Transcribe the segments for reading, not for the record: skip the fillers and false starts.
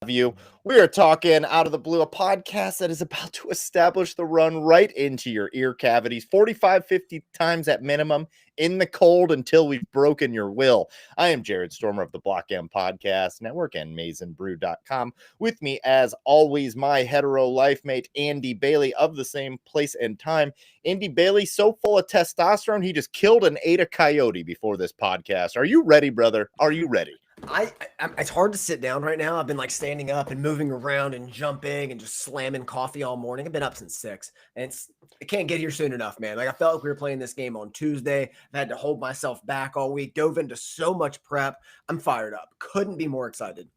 you. We are talking Out of the Blue, a podcast that is about to establish the run right into your ear cavities, 45, 50 times at minimum in the cold until we've broken your will. I am Jared Stormer of the Block M Podcast Network and MaizenBrew.com. With me, as always, my hetero life mate, Andy Bailey, of the same place and time. Andy Bailey, so full of testosterone, he just killed and ate a coyote before this podcast. Are you ready, brother? Are you ready? It's hard to sit down right now. I've been like standing up and moving around and jumping and just slamming coffee all morning. I've been up since 6 and I can't get here soon enough, man. Like I felt like we were playing this game on Tuesday. I had to hold myself back all week, dove into so much prep. I'm fired up. Couldn't be more excited.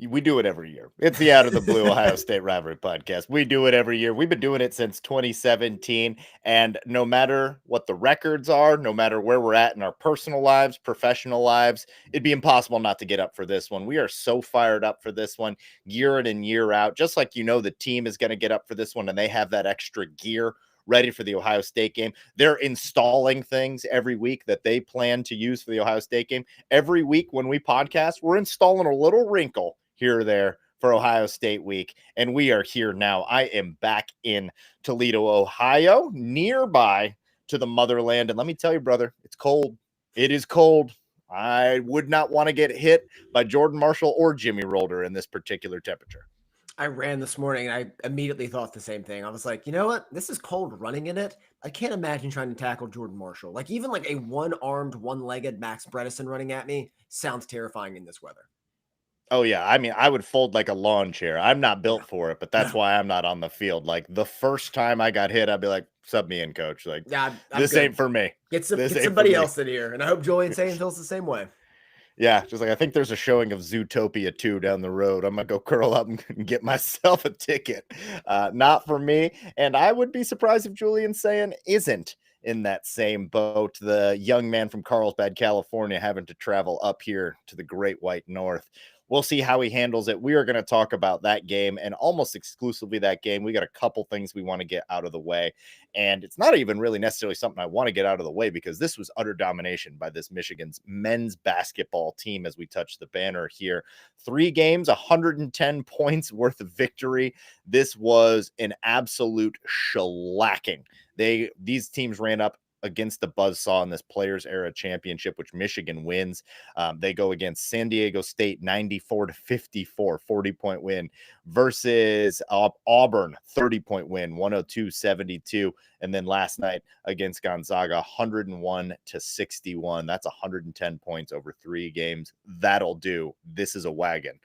We do it every year. It's the Out of the Blue Ohio State Rivalry Podcast. We do it every year. We've been doing it since 2017. And no matter what the records are, no matter where we're at in our personal lives, professional lives, it'd be impossible not to get up for this one. We are so fired up for this one year in and year out. Just like the team is going to get up for this one and they have that extra gear ready for the Ohio State game. They're installing things every week that they plan to use for the Ohio State game. Every week when we podcast, we're installing a little wrinkle here or there for Ohio State week. And we are here now. I am back in Toledo, Ohio, nearby to the motherland. And let me tell you, brother, it's cold. It is cold. I would not want to get hit by Jordan Marshall or Jimmy Rolder in this particular temperature. I ran this morning and I immediately thought the same thing. I was like, you know what? This is cold running in it. I can't imagine trying to tackle Jordan Marshall. Like even like a one-armed, one-legged Max Bredesen running at me sounds terrifying in this weather. Oh, yeah. I mean, I would fold like a lawn chair. I'm not built for it, but that's why I'm not on the field. Like the first time I got hit, I'd be like, sub me in, coach. Like, yeah, this ain't for me. Get somebody else in here. And I hope Julian Sain feels the same way. Yeah, just like I think there's a showing of Zootopia 2 down the road. I'm going to go curl up and get myself a ticket. Not for me. And I would be surprised if Julian Sain isn't in that same boat. The young man from Carlsbad, California, having to travel up here to the Great White North. We'll see how he handles it. We are going to talk about that game and almost exclusively that game. We got a couple things we want to get out of the way. And it's not even really necessarily something I want to get out of the way because this was utter domination by this Michigan's men's basketball team as we touch the banner here. 3 games, 110 points worth of victory. This was an absolute shellacking. These teams ran up against the buzzsaw in this Players Era Championship, which Michigan wins. They go against San Diego State 94-54, 40-point win versus Auburn, 30-point win, 102-72. And then last night against Gonzaga, 101-61. That's 110 points over 3 games. That'll do. This is a wagon.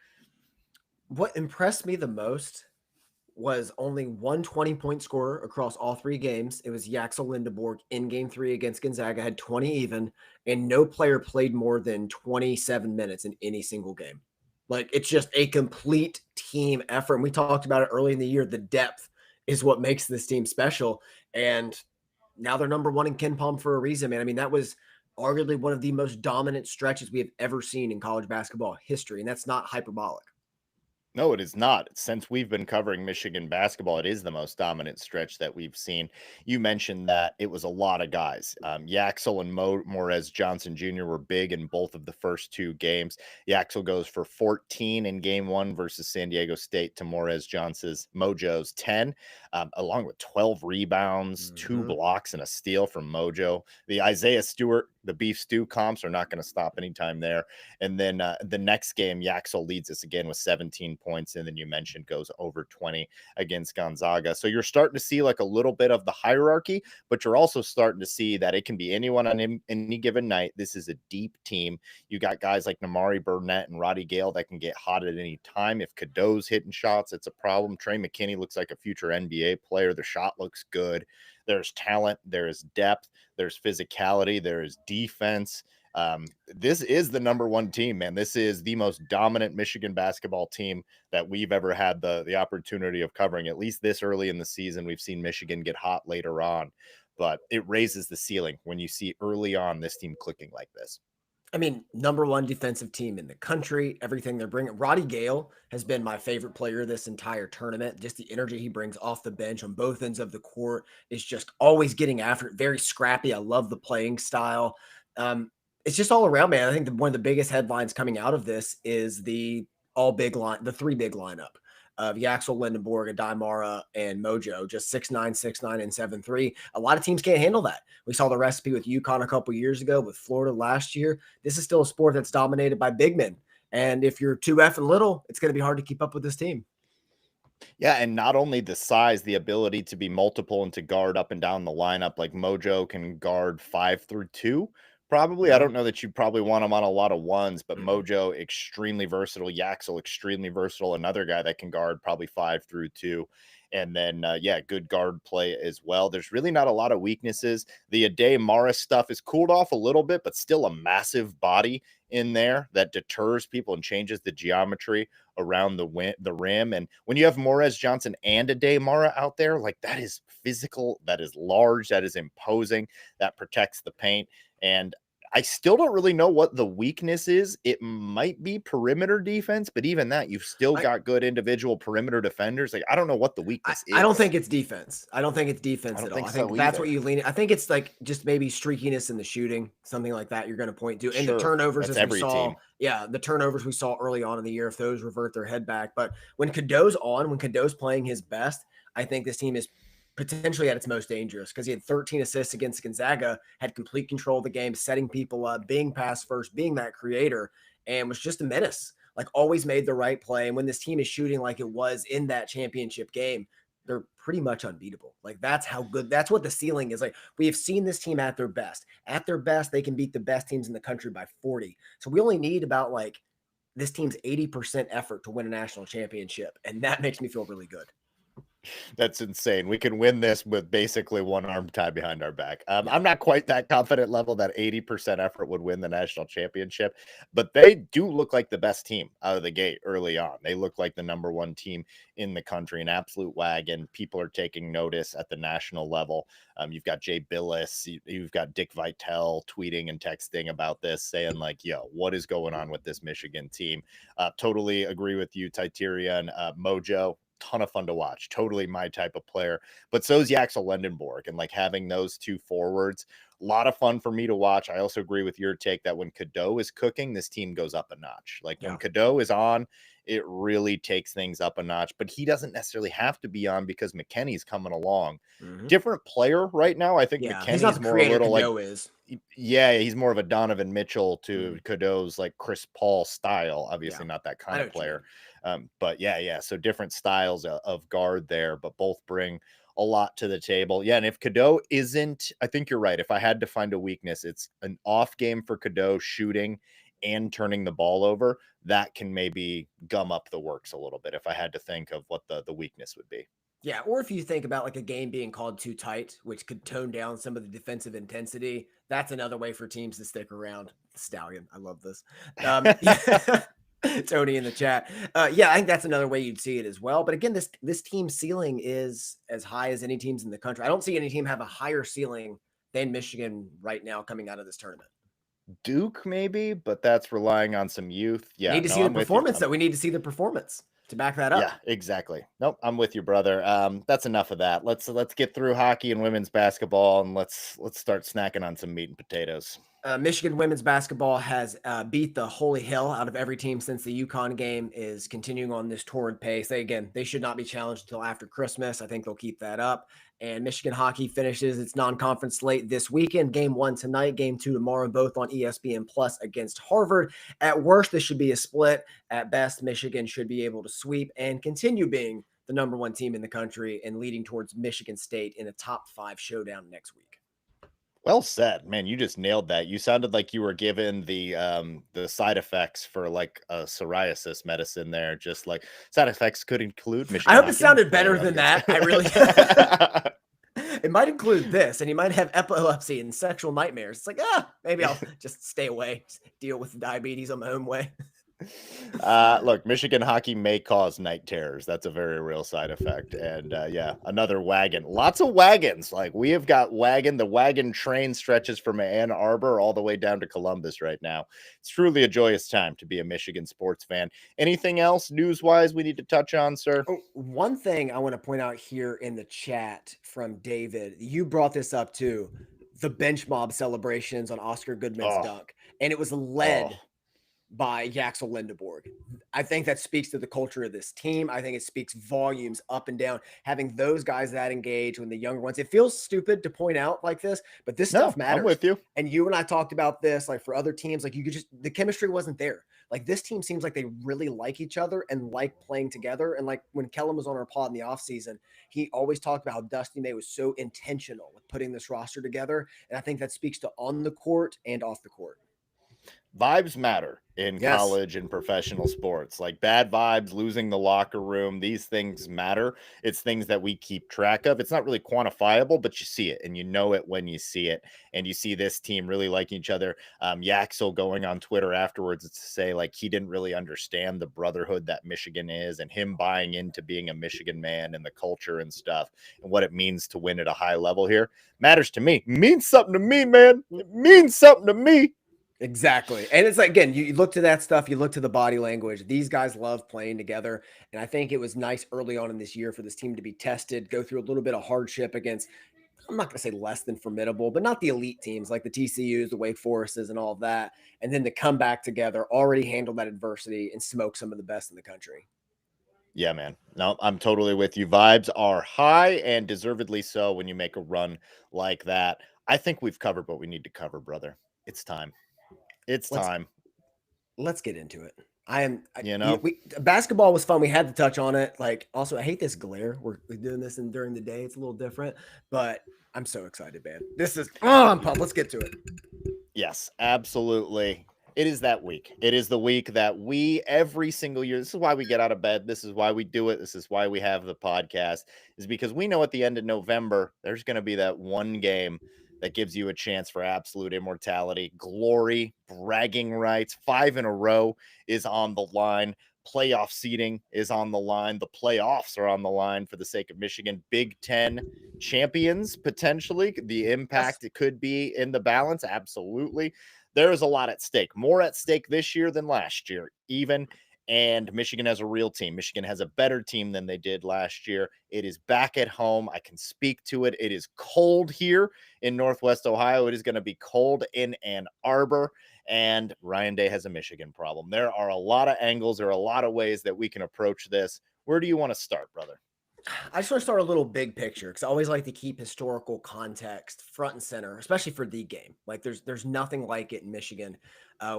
What impressed me the most was only one 20-point scorer across all 3 games. It was Yaxel Lindeborg in game 3 against Gonzaga, had 20 even, and no player played more than 27 minutes in any single game. Like, it's just a complete team effort. And we talked about it early in the year. The depth is what makes this team special. And now they're number 1 in KenPom for a reason, man. I mean, that was arguably one of the most dominant stretches we have ever seen in college basketball history, and that's not hyperbolic. No, it is not. Since we've been covering Michigan basketball, it is the most dominant stretch that we've seen. You mentioned that it was a lot of guys. Yaxel and Morez Johnson Jr. were big in both of the first 2 games. Yaxel goes for 14 in game 1 versus San Diego State to Morez Johnson's Mojo's 10, along with 12 rebounds, 2 blocks, and a steal from Mojo. The Isaiah Stewart, the Beef Stew comps are not going to stop anytime there. And then the next game, Yaxel leads us again with 17 points. And then you mentioned goes over 20 against Gonzaga. So you're starting to see like a little bit of the hierarchy, but you're also starting to see that it can be anyone on any given night. This is a deep team. You got guys like Namari Burnett and Roddy Gale that can get hot at any time. If Cadeau's hitting shots, it's a problem. Trey McKinney looks like a future NBA player. The shot looks good. There's talent, there is depth, there's physicality, there is defense. This is the number 1 team, man. This is the most dominant Michigan basketball team that we've ever had the opportunity of covering. At least this early in the season, we've seen Michigan get hot later on, but it raises the ceiling when you see early on this team clicking like this. I mean, number 1 defensive team in the country, everything they're bringing. Roddy Gale has been my favorite player this entire tournament. Just the energy he brings off the bench on both ends of the court is just always getting after it. Very scrappy. I love the playing style. It's just all around, man. I think one of the biggest headlines coming out of this is the the three big lineup of Yaxel, Lindenborg, Adimara, and Mojo, just 6'9", 6'9", and 7'3". A lot of teams can't handle that. We saw the recipe with UConn a couple years ago, with Florida last year. This is still a sport that's dominated by big men. And if you're too effing little, it's going to be hard to keep up with this team. Yeah, and not only the size, the ability to be multiple and to guard up and down the lineup. Like Mojo can guard 5 through 2. Probably, I Mhm. don't know that you'd probably want him on a lot of ones, but Mhm. Mojo extremely versatile. Yaxel extremely versatile. Another guy that can guard probably 5 through 2, and then yeah, good guard play as well. There's really not a lot of weaknesses. The Ade Morris stuff is cooled off a little bit, but still a massive body in there that deters people and changes the geometry around the rim. And when you have Morez Johnson and Ade Mara out there, like, that is physical, that is large, that is imposing, that protects the paint. And I still don't really know what the weakness is. It might be perimeter defense, but even that, you've still I, got good individual perimeter defenders. Like, I don't know what the weakness I don't is. think it's defense. I don't think it's I defense don't at all. think I think so that's what either. you lean. I think it's like just maybe streakiness in the shooting, something like that you're going to point to. And the Sure, turnovers, that's as we every saw, team. yeah, the turnovers we saw early on in the year, if those revert their head back. But when Cadeau's playing his best, I think this team is potentially at its most dangerous, because he had 13 assists against Gonzaga, had complete control of the game, setting people up, being pass first, being that creator, and was just a menace. Like, always made the right play. And when this team is shooting like it was in that championship game, they're pretty much unbeatable. Like, that's how good, that's what the ceiling is. Like, we have seen this team at their best. At their best, they can beat the best teams in the country by 40. So we only need about like this team's 80% effort to win a national championship. And that makes me feel really good. That's insane. We can win this with basically one arm tied behind our back. Yeah. I'm not quite that confident level that 80% effort would win the national championship, but they do look like the best team out of the gate early on. They look like the number one team in the country, an absolute wagon. People are taking notice at the national level. You've got Jay Billis, you've got Dick Vitale tweeting and texting about this, saying like, yo, what is going on with this Michigan team? Totally agree with you, Titirian. Mojo, ton of fun to watch. Totally my type of player. But so's Yaxel Lendenborg, and like having those two forwards, a lot of fun for me to watch. I also agree with your take that when Cadeau is cooking, this team goes up a notch. Like when Yeah. Cadeau is on, it really takes things up a notch. But he doesn't necessarily have to be on because McKinney's coming along. Mm-hmm. Different player right now. I think Yeah. He's not McKinney's the more a creator little like, Cadeau is. yeah, he's more of a Donovan Mitchell to Mm. Cadeau's like Chris Paul style. Yeah. Obviously, not that I kind know of what you player. mean. But yeah. So different styles of guard there, but both bring a lot to the table. Yeah. And if Cadeau isn't, I think you're right. If I had to find a weakness, it's an off game for Cadeau shooting and turning the ball over. That can maybe gum up the works a little bit if I had to think of what the weakness would be. Yeah, or if you think about like a game being called too tight, which could tone down some of the defensive intensity, that's another way for teams to stick around. Stallion, I love this. Yeah. Tony in the chat. Yeah, I think that's another way you'd see it as well. But again, this team's ceiling is as high as any teams in the country. I don't see any team have a higher ceiling than Michigan right now coming out of this tournament. Duke, maybe, but that's relying on some youth. Yeah, Need to no, see the I'm with you. performance, though. We need to see the performance to back that Yeah, up. exactly. Nope, I'm with you, brother. That's enough of that. Let's get through hockey and women's basketball, and let's start snacking on some meat and potatoes. Michigan women's basketball has beat the holy hell out of every team since the UConn game, is continuing on this torrid pace. They should not be challenged until after Christmas. I think they'll keep that up. And Michigan hockey finishes its non-conference slate this weekend. Game 1 tonight, game 2 tomorrow, both on ESPN Plus against Harvard. At worst, this should be a split. At best, Michigan should be able to sweep and continue being the number 1 team in the country and leading towards Michigan State in a top 5 showdown next week. Well said, man. You just nailed that. You sounded like you were given the side effects for like a psoriasis medicine there. Just like side effects could include I Michigan hope it hockey. sounded better There, I'm than good. that. I really it might include this, and you might have epilepsy and sexual nightmares. It's like, maybe I'll just stay away, just deal with diabetes on my own way. Look, Michigan hockey may cause night terrors. That's a very real side effect. And yeah, another wagon. Lots of wagons. Like we have got wagon. The wagon train stretches from Ann Arbor all the way down to Columbus right now. It's truly a joyous time to be a Michigan sports fan. Anything else news-wise we need to touch on, sir? Oh, one thing I want to point out here in the chat from David, you brought this up too, the bench mob celebrations on Oscar Goodman's Oh, dunk, and it was oh. led by Yaxel Lindeborg. I think that speaks to the culture of this team. I think it speaks volumes up and down. Having those guys that engage when the younger ones, it feels stupid to point out like this, but this stuff No, I'm matters. with you. And you and I talked about this, like for other teams, like you could just, the chemistry wasn't there. Like this team seems like they really like each other and like playing together. And like when Kellen was on our pod in the offseason, he always talked about how Dusty May was so intentional with putting this roster together. And I think that speaks to on the court and off the court. Vibes matter in Yes. college and professional sports. Like bad vibes, losing the locker room, these things matter. It's things that we keep track of. It's not really quantifiable, but you see it and you know it when you see it. And you see this team really liking each other. Yaxel going on Twitter afterwards to say like he didn't really understand the brotherhood that Michigan is and him buying into being a Michigan man and the culture and stuff and what it means to win at a high level here matters to me. It means something to me, man. It means something to me. Exactly. And it's like, again, you look to that stuff, you look to the body language. These guys love playing together. And I think it was nice early on in this year for this team to be tested, go through a little bit of hardship against, I'm not going to say less than formidable, but not the elite teams like the TCUs, the Wake Forests, and all of that. And then to come back together, already handle that adversity and smoke some of the best in the country. Yeah, man. No, I'm totally with you. Vibes are high and deservedly so when you make a run like that. I think we've covered what we need to cover, brother. It's time. It's Let's time. let's get into it. I am. You know? Basketball was fun. We had to touch on it. Like, also, I hate this glare. We're doing this and during the day. It's a little different, but I'm so excited, man. This is. Oh, I'm pumped. Let's get to it. Yes, absolutely. It is that week. It is the week that we every single year. This is why we get out of bed. This is why we do it. This is why we have the podcast. Is because we know at the end of November there's going to be that one game that gives you a chance for absolute immortality, glory, bragging rights. 5 in a row is on the line. Playoff seeding is on the line. The playoffs are on the line for the sake of Michigan. Big Ten champions potentially. The impact it could be in the balance. Absolutely. There is a lot at stake. More at stake this year than last year, even. And Michigan has a real team. Michigan has a better team than they did last year. It is back at home. I can speak to it. It is cold here in Northwest Ohio. It is going to be cold in Ann Arbor. And Ryan Day has a Michigan problem. There are a lot of angles. There are a lot of ways that we can approach this. Where do you want to start, brother? I just want to start a little big picture because I always like to keep historical context front and center, especially for the game. Like there's nothing like it in Michigan.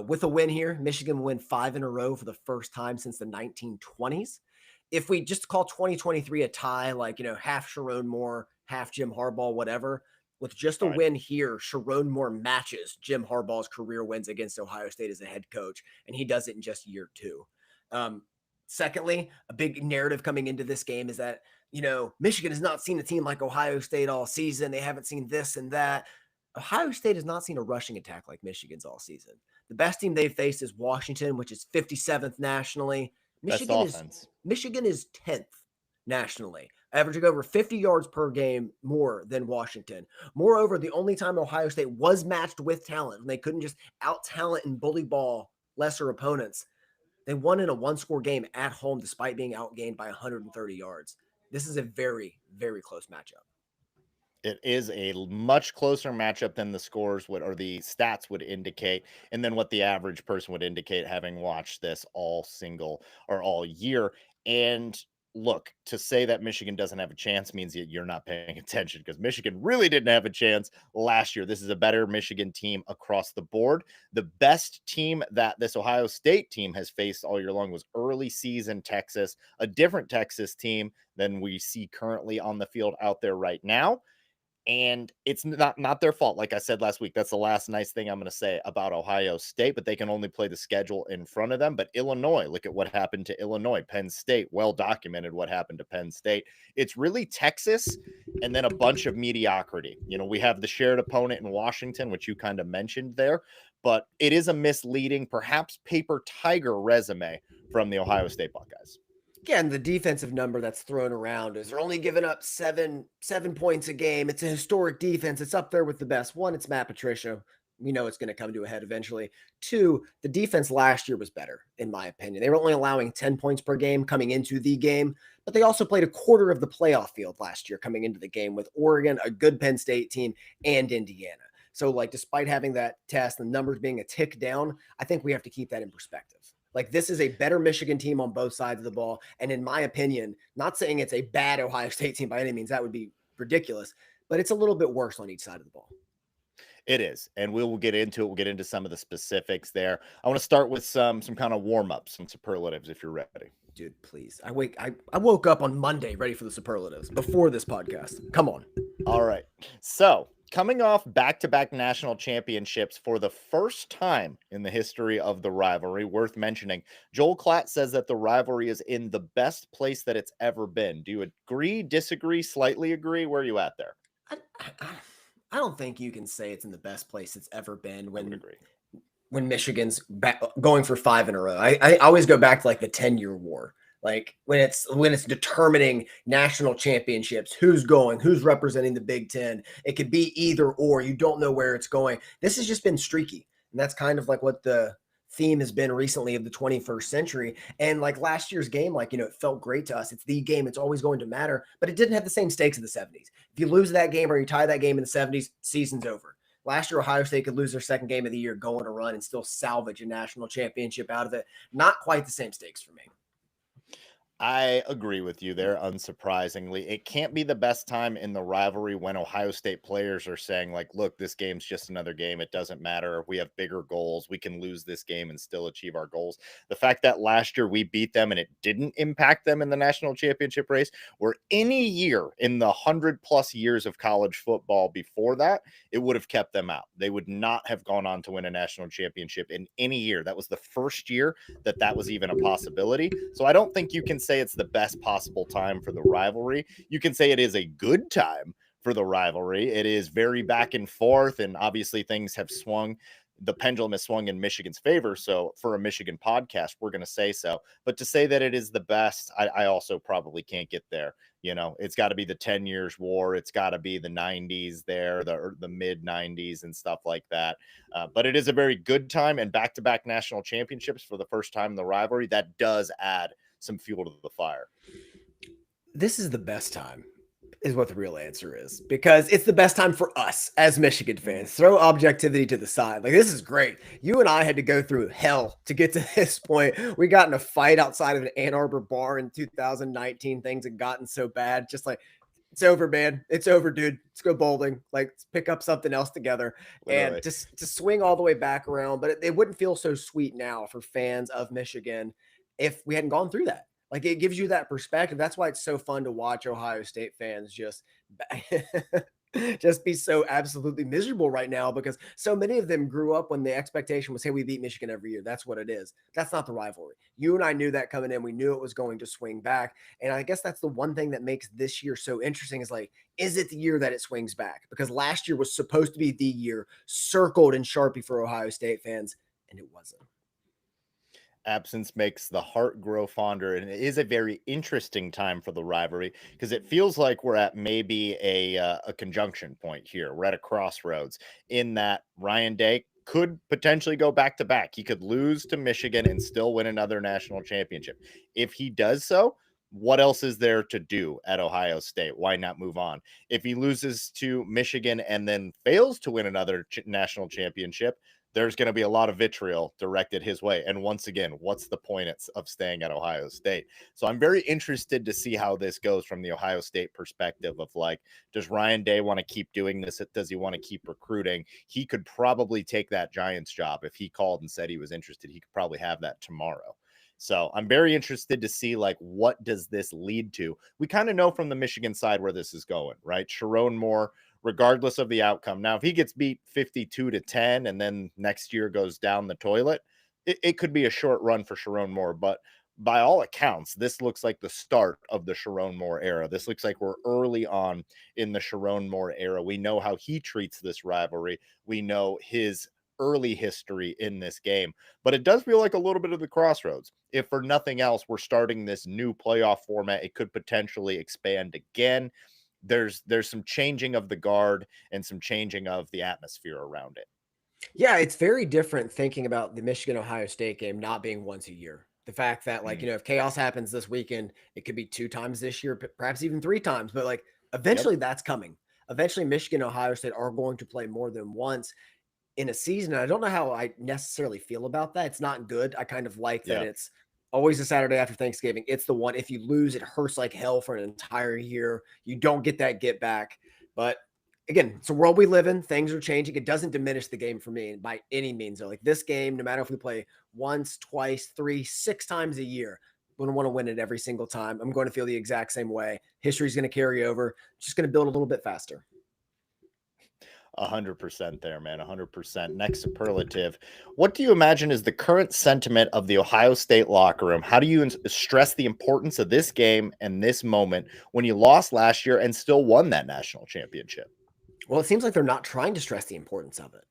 With a win here, Michigan win 5 in a row for the first time since the 1920s. If we just call 2023 a tie, like half Sharon Moore, half Jim Harbaugh, whatever. With just a win here, Sharon Moore matches Jim Harbaugh's career wins against Ohio State as a head coach, and he does it in just year 2. Secondly, a big narrative coming into this game is that Michigan has not seen a team like Ohio State all season. They haven't seen this and that. Ohio State has not seen a rushing attack like Michigan's all season. The best team they've faced is Washington, which is 57th nationally. Best Michigan offense. is 10th nationally, averaging over 50 yards per game more than Washington. Moreover, the only time Ohio State was matched with talent, when they couldn't just out-talent and bully ball lesser opponents, they won in a one-score game at home despite being outgained by 130 yards. This is a very, very close matchup. It is a much closer matchup than the scores would or the stats would indicate, and then what the average person would indicate having watched this all year. And look, to say that Michigan doesn't have a chance means that you're not paying attention because Michigan really didn't have a chance last year. This is a better Michigan team across the board. The best team that this Ohio State team has faced all year long was early season Texas, a different Texas team than we see currently on the field out there right now. And it's not their fault. Like I said last week, that's the last nice thing I'm going to say about Ohio State, but they can only play the schedule in front of them. But Illinois, look at what happened to Illinois. Penn State, well documented what happened to Penn State. It's really Texas and then a bunch of mediocrity. We have the shared opponent in Washington, which you kind of mentioned there, but it is a misleading, perhaps paper tiger resume from the Ohio State Buckeyes. Again, the defensive number that's thrown around is they're only giving up seven points a game. It's a historic defense. It's up there with the best. One, it's Matt Patricia. We know it's going to come to a head eventually. 2, the defense last year was better, in my opinion. They were only allowing 10 points per game coming into the game, but they also played a quarter of the playoff field last year coming into the game with Oregon, a good Penn State team, and Indiana. So, like, despite having that test, the numbers being a tick down, I think we have to keep that in perspective. Like, this is a better Michigan team on both sides of the ball. And in my opinion, not saying it's a bad Ohio State team by any means, that would be ridiculous, but it's a little bit worse on each side of the ball. It is, and we will get into it. We'll get into some of the specifics there. I want to start with some kind of warm ups, some superlatives, if you're ready. Dude, please. I woke up on Monday ready for the superlatives before this podcast. Come on. All right. So, coming off back to back national championships for the first time in the history of the rivalry, worth mentioning, Joel Klatt says that the rivalry is in the best place that it's ever been. Do you agree, disagree, slightly agree? Where are you at there? I don't think you can say it's in the best place it's ever been I would agree. when Michigan's back, going for 5 in a row. I always go back to like the 10-year war. Like when it's determining national championships, who's going, who's representing the Big Ten. It could be either or. You don't know where it's going. This has just been streaky. And that's kind of like what the theme has been recently of the 21st century. And like last year's game, like, it felt great to us. It's the game. It's always going to matter, but it didn't have the same stakes of the 70s. If you lose that game or you tie that game in the 70s, season's over. Last year, Ohio State could lose their second game of the year, go on a run, and still salvage a national championship out of it. Not quite the same stakes for me. I agree with you there, unsurprisingly. It can't be the best time in the rivalry when Ohio State players are saying, like, look, this game's just another game. It doesn't matter. We have bigger goals. We can lose this game and still achieve our goals. The fact that last year we beat them and it didn't impact them in the national championship race, or any year in the 100+ years of college football before that, it would have kept them out. They would not have gone on to win a national championship in any year. That was the first year that was even a possibility. So I don't think you can say it's the best possible time for the rivalry. You can say it is a good time for the rivalry. It is very back and forth, and obviously things have swung. The pendulum has swung in Michigan's favor. So for a Michigan podcast, we're going to say so. But to say that it is the best, I also probably can't get there. It's got to be the 10 years war. It's got to be the 90s there, the mid 90s and stuff like that. But it is a very good time, and back-to-back national championships for the first time in the rivalry. That does add some fuel to the fire. This is the best time, is what the real answer is, because it's the best time for us as Michigan fans. Throw objectivity to the side. Like, this is great. You and I had to go through hell to get to this point. We got in a fight outside of an Ann Arbor bar in 2019. Things had gotten so bad. Just like, it's over, man. It's over, dude. Let's go bowling. Like, let's pick up something else together. Literally. And just to swing all the way back around. But it wouldn't feel so sweet now for fans of Michigan if we hadn't gone through that. Like, it gives you that perspective. That's why it's so fun to watch Ohio State fans just be so absolutely miserable right now, because so many of them grew up when the expectation was, hey, we beat Michigan every year. That's what it is. That's not the rivalry. You and I knew that coming in. We knew it was going to swing back. And I guess that's the one thing that makes this year so interesting is, like, is it the year that it swings back? Because last year was supposed to be the year circled in Sharpie for Ohio State fans, and it wasn't. Absence makes the heart grow fonder, and it is a very interesting time for the rivalry because it feels like we're at maybe a conjunction point here. We're at a crossroads in that Ryan Day could potentially go back to back. He could lose to Michigan and still win another national championship. If he does so, what else is there to do at Ohio State? Why not move on? If he loses to Michigan and then fails to win another national championship, there's going to be a lot of vitriol directed his way. And once again, what's the point of staying at Ohio State? So I'm very interested to see how this goes from the Ohio State perspective of, like, does Ryan Day want to keep doing this? Does he want to keep recruiting? He could probably take that Giants job. If he called and said he was interested, he could probably have that tomorrow. So I'm very interested to see, like, what does this lead to? We kind of know from the Michigan side where this is going, right? Sharon Moore, regardless of the outcome. Now, if he gets beat 52-10 and then next year goes down the toilet, it could be a short run for Sharon Moore. But by all accounts, this looks like the start of the Sharon Moore era. This looks like we're early on in the Sharon Moore era. We know how he treats this rivalry. We know his early history in this game, but it does feel like a little bit of the crossroads. If for nothing else, we're starting this new playoff format. It could potentially expand again. There's some changing of the guard and some changing of the atmosphere around it. Yeah, it's very different thinking about the Michigan-Ohio State game not being once a year. The fact that, like, if chaos happens this weekend, it could be 2 times this year, perhaps even 3 times, but, like, eventually that's coming. eventually Michigan and Ohio State are going to play more than once in a season. And I don't know how I necessarily feel about that. It's not good. I kind of like that Yeah. it's always a Saturday after Thanksgiving. It's the one. If you lose, it hurts like hell for an entire year. You don't get that get back. But again, it's a world we live in. Things are changing. It doesn't diminish the game for me by any means. Though. Like this game, no matter if we play once, twice, three, 6 times a year, I'm going to want to win it every single time. I'm going to feel the exact same way. History's going to carry over. Just going to build a little bit faster. 100% there, man. 100%. Next superlative. What do you imagine is the current sentiment of the Ohio State locker room? How do you stress the importance of this game and this moment when you lost last year and still won that national championship? Well, it seems like they're not trying to stress the importance of it.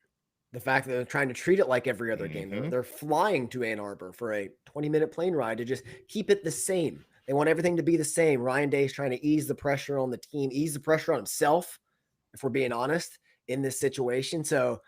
The fact that they're trying to treat it like every other game. They're, Hmm. they're flying to Ann Arbor for a 20-minute plane ride to just keep it the same. They want everything to be the same. Ryan Day is trying to ease the pressure on the team, ease the pressure on himself, if we're being honest, in this situation. So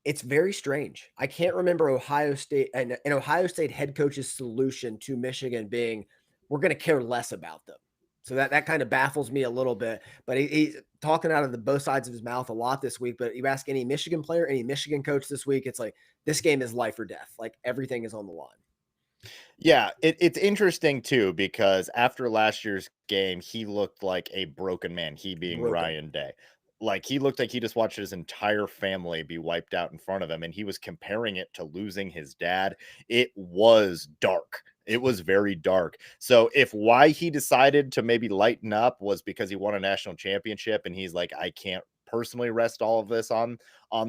it's very strange. I can't remember Ohio State and an Ohio State head coach's solution to Michigan being, we're going to care less about them. So that kind of baffles me a little bit. But he's talking out of the both sides of his mouth a lot this week. But you ask any Michigan player, any Michigan coach this week, it's like this game is life or death. Like everything is on the line. Yeah, it's interesting too because after last year's game, he looked like a broken man. He being Broken. Ryan Day, like he looked like he just watched his entire family be wiped out in front of him, and he was comparing it to losing his dad. It was dark. It was very dark. So if why he decided to maybe lighten up was because he won a national championship, and he's like, I can't personally rest all of this on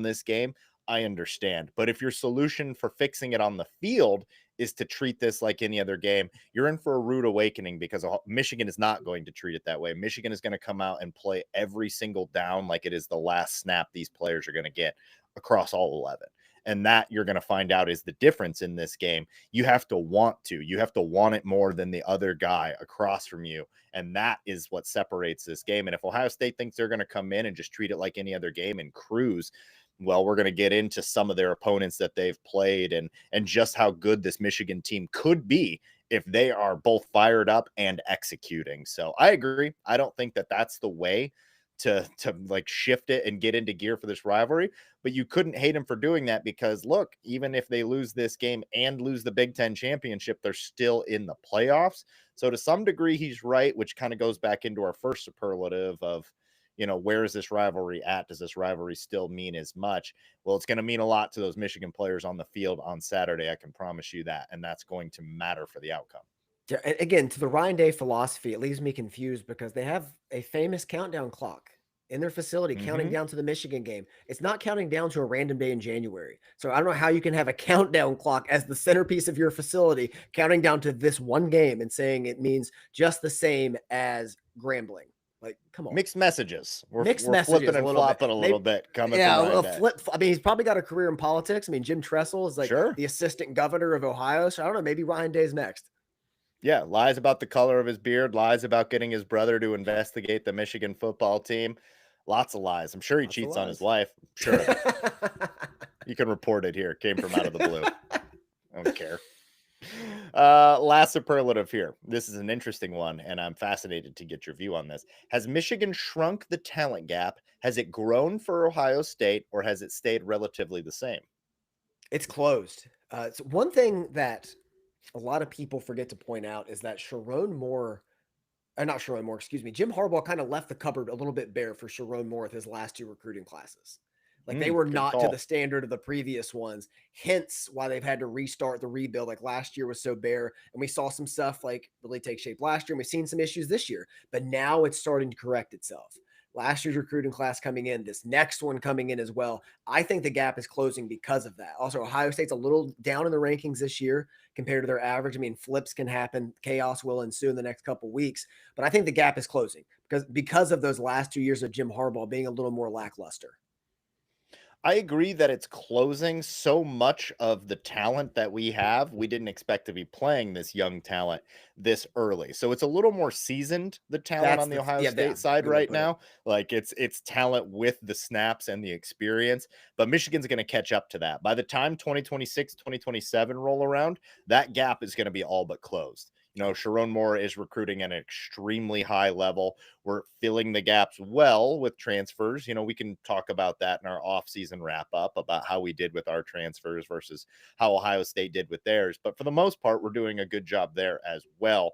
this game. I understand. But if your solution for fixing it on the field is to treat this like any other game, you're in for a rude awakening because Michigan is not going to treat it that way. Michigan is going to come out and play every single down like it is the last snap these players are going to get across all 11. And that you're going to find out is the difference in this game. You have to want to. You have to want it more than the other guy across from you. And that is what separates this game. And if Ohio State thinks they're going to come in and just treat it like any other game and cruise, well, we're going to get into some of their opponents that they've played and just how good this Michigan team could be if they are both fired up and executing. So I agree. I don't think that that's the way to like shift it and get into gear for this rivalry, but you couldn't hate him for doing that because look, even if they lose this game and lose the Big Ten championship, they're still in the playoffs. So to some degree, he's right, which kind of goes back into our first superlative of, where is this rivalry at? Does this rivalry still mean as much? Well, it's going to mean a lot to those Michigan players on the field on Saturday. I can promise you that. And that's going to matter for the outcome. Yeah, again, to the Ryan Day philosophy, it leaves me confused because they have a famous countdown clock in their facility counting Hmm. down to the Michigan game. It's not counting down to a random day in January. So I don't know how you can have a countdown clock as the centerpiece of your facility, counting down to this one game and saying it means just the same as Grambling. Like, come on. Mixed messages. Mixed We're flipping messages a and little bit. flopping a little Maybe, bit coming from yeah, Ryan a Day. flip. I mean, he's probably got a career in politics. I mean, Jim Tressel is like Sure. the assistant governor of Ohio. So I don't know. Maybe Ryan Day's next. Yeah, lies about the color of his beard, lies about getting his brother to investigate the Michigan football team. Lots of lies. I'm sure he Lots of cheats on his lies. wife. I'm sure of it. You can report it here. It came from out of the blue. I don't care. Last superlative here. This is an interesting one, and I'm fascinated to get your view on this. Has Michigan shrunk the talent gap? Has it grown for Ohio State, or has it stayed relatively the same? It's closed. It's one thing that a lot of people forget to point out is that Sharon Moore, not Sharon Moore, excuse me, Jim Harbaugh kind of left the cupboard a little bit bare for Sharon Moore with his last two recruiting classes. Like they were Good not to the call. standard of the previous ones, hence why they've had to restart the rebuild. Like last year was so bare, and we saw some stuff like really take shape last year, and we've seen some issues this year, but now it's starting to correct itself. Last year's recruiting class coming in, this next one coming in as well. I think the gap is closing because of that. Also, Ohio State's a little down in the rankings this year compared to their average. I mean, flips can happen, chaos will ensue in the next couple weeks, but I think the gap is closing because of those last 2 years of Jim Harbaugh being a little more lackluster. I agree that it's closing. So much of the talent that we have, we didn't expect to be playing this young talent this early. So it's a little more seasoned, the talent That's on the the Ohio yeah, State side good way to right put it. now. Like it's talent with the snaps and the experience, but Michigan's going to catch up to that. By the time 2026, 2027 roll around, that gap is going to be all but closed. No, Sharon Moore is recruiting at an extremely high level. We're filling the gaps well with transfers. We can talk about that in our offseason wrap up about how we did with our transfers versus how Ohio State did with theirs. But for the most part, we're doing a good job there as well.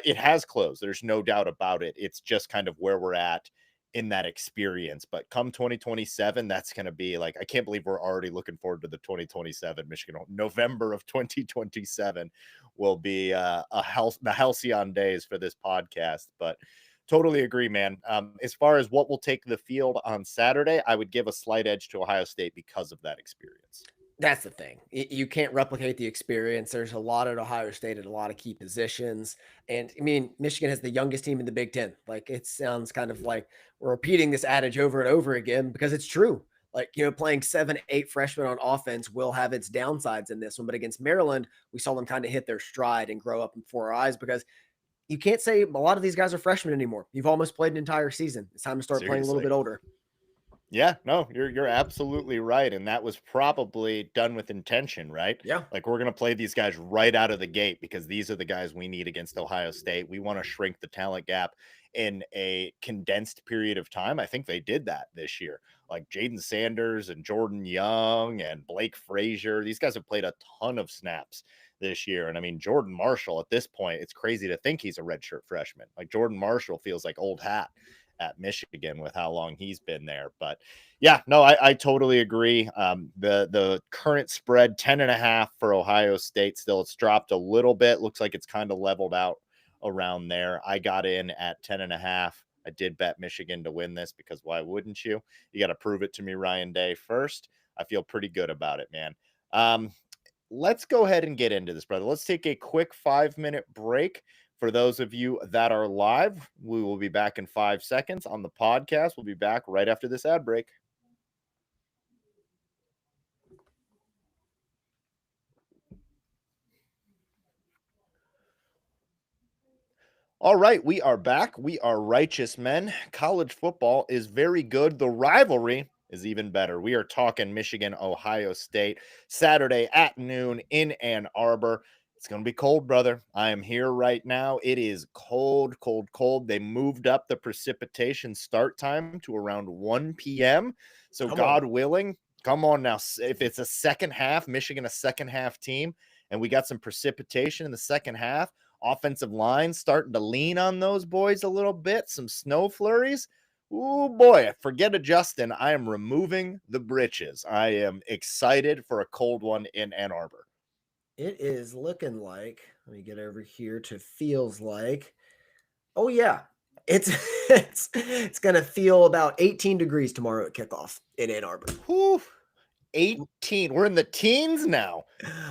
It has closed. There's no doubt about it. It's just kind of where we're at in that experience. But come 2027, that's going to be like, I can't believe we're already looking forward to the 2027 Michigan. November of 2027 will be the halcyon days for this podcast. But totally agree, man. As far as what will take the field on Saturday, I would give a slight edge to Ohio State because of that experience. That's the thing. You can't replicate the experience. There's a lot at Ohio State at a lot of key positions. And I mean, Michigan has the youngest team in the Big Ten. Like, it sounds kind of like we're repeating this adage over and over again because it's true. Like, playing 7, 8 freshmen on offense will have its downsides in this one. But against Maryland, we saw them kind of hit their stride and grow up before our eyes because you can't say a lot of these guys are freshmen anymore. You've almost played an entire season. It's time to start playing a little bit older. Yeah, no, you're absolutely right. And that was probably done with intention, right? Yeah. Like, we're going to play these guys right out of the gate because these are the guys we need against Ohio State. We want to shrink the talent gap in a condensed period of time. I think they did that this year. Like Jaden Sanders and Jordan Young and Blake Frazier. These guys have played a ton of snaps this year. And I mean, Jordan Marshall at this point, it's crazy to think he's a redshirt freshman. Like, Jordan Marshall feels like old hat at Michigan with how long he's been there. But yeah, no, I totally agree. The current spread 10.5 for Ohio State. Still, it's dropped a little bit. Looks like it's kind of leveled out around there. I got in at 10.5. I did bet Michigan to win this because why wouldn't you? You got to prove it to me, Ryan Day, first. I feel pretty good about it, man. Let's go ahead and get into this, brother. Let's take a quick 5-minute break. For those of you that are live, we will be back in 5 seconds on the podcast. We'll be back right after this ad break. All right, we are back. We are righteous men. College football is very good. The rivalry is even better. We are talking Michigan, Ohio State, Saturday at noon in Ann Arbor. It's going to be cold, brother. I am here right now. It is cold, cold, cold. They moved up the precipitation start time to around 1 p.m. So God willing, come on now. If it's a second half, Michigan, a second half team, and we got some precipitation in the second half, offensive line starting to lean on those boys a little bit, some snow flurries. Oh boy, forget adjusting. I am removing the britches. I am excited for a cold one in Ann Arbor. It is looking like, let me get over here to feels like, oh yeah, it's it's going to feel about 18 degrees tomorrow at kickoff in Ann Arbor. Whew, 18. We're in the teens now.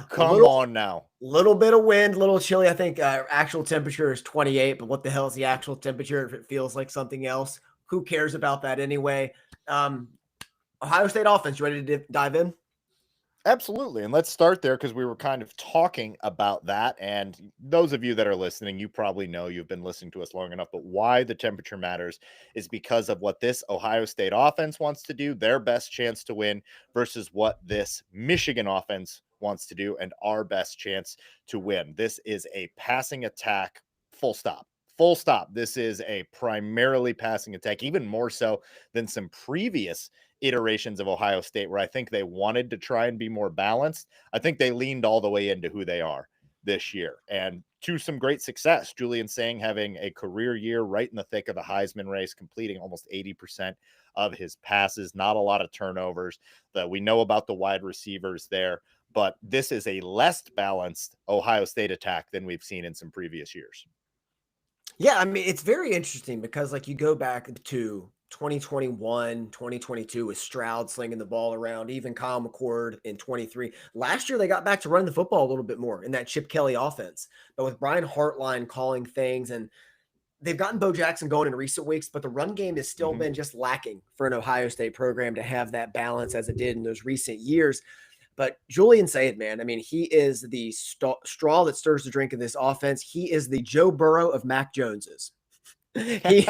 Come on now. Little bit of wind, little chilly. I think actual temperature is 28, but what the hell is the actual temperature if it feels like something else? Who cares about that anyway? Ohio State offense, you ready to dive in? Absolutely. And let's start there because we were kind of talking about that. And those of you that are listening, you probably know, you've been listening to us long enough, but why the temperature matters is because of what this Ohio State offense wants to do, their best chance to win, versus what this Michigan offense wants to do and our best chance to win. This is a passing attack, full stop. Full stop. This is a primarily passing attack, even more so than some previous iterations of Ohio State where I think they wanted to try and be more balanced. I think they leaned all the way into who they are this year and to some great success. Julian Sang having a career year right in the thick of the Heisman race, completing almost 80% of his passes, not a lot of turnovers. That we know about the wide receivers there, but this is a less balanced Ohio State attack than we've seen in some previous years. Yeah, I mean, it's very interesting because like you go back to 2021, 2022 with Stroud slinging the ball around, even Kyle McCord in 23. Last year, they got back to running the football a little bit more in that Chip Kelly offense. But with Brian Hartline calling things, and they've gotten Bo Jackson going in recent weeks, but the run game has still been just lacking for an Ohio State program to have that balance as it did in those recent years. But Julian Said, man, I mean, he is the straw that stirs the drink in this offense. He is the Joe Burrow of Mac Jones's. He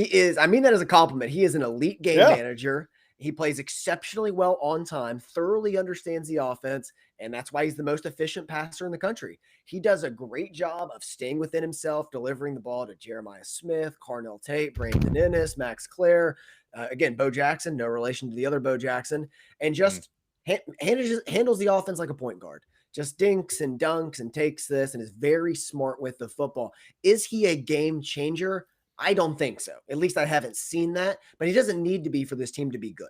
is. I mean that as a compliment. He is an elite game manager. He plays exceptionally well on time, thoroughly understands the offense, and that's why he's the most efficient passer in the country. He does a great job of staying within himself, delivering the ball to Jeremiah Smith, Carnell Tate, Brandon Ennis, Max Clare, again, Bo Jackson, no relation to the other Bo Jackson, and Mhm. just handles the offense like a point guard. Just dinks and dunks and takes this and is very smart with the football. Is he a game changer? I don't think so. At least I haven't seen that, but he doesn't need to be for this team to be good.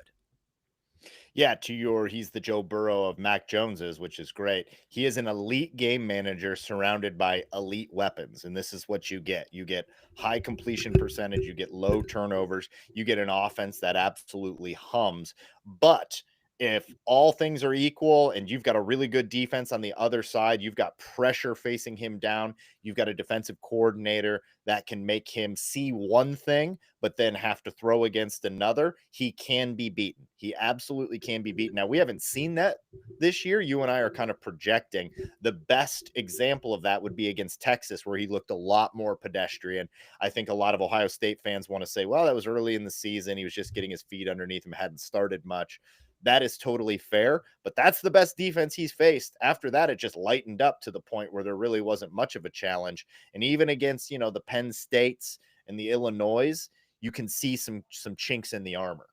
Yeah, he's the Joe Burrow of Mac Jones's, which is great. He is an elite game manager surrounded by elite weapons. And this is what you get. You get high completion percentage, you get low turnovers, you get an offense that absolutely hums. But if all things are equal and you've got a really good defense on the other side, you've got pressure facing him down, you've got a defensive coordinator that can make him see one thing but then have to throw against another, he can be beaten. He absolutely can be beaten. Now, we haven't seen that this year. You and I are kind of projecting. The best example of that would be against Texas, where he looked a lot more pedestrian. I think a lot of Ohio State fans want to say, well, that was early in the season. He was just getting his feet underneath him, hadn't started much. That is totally fair, but that's the best defense he's faced. After that, it just lightened up to the point where there really wasn't much of a challenge. And even against, the Penn States and the Illinois, you can see some chinks in the armor.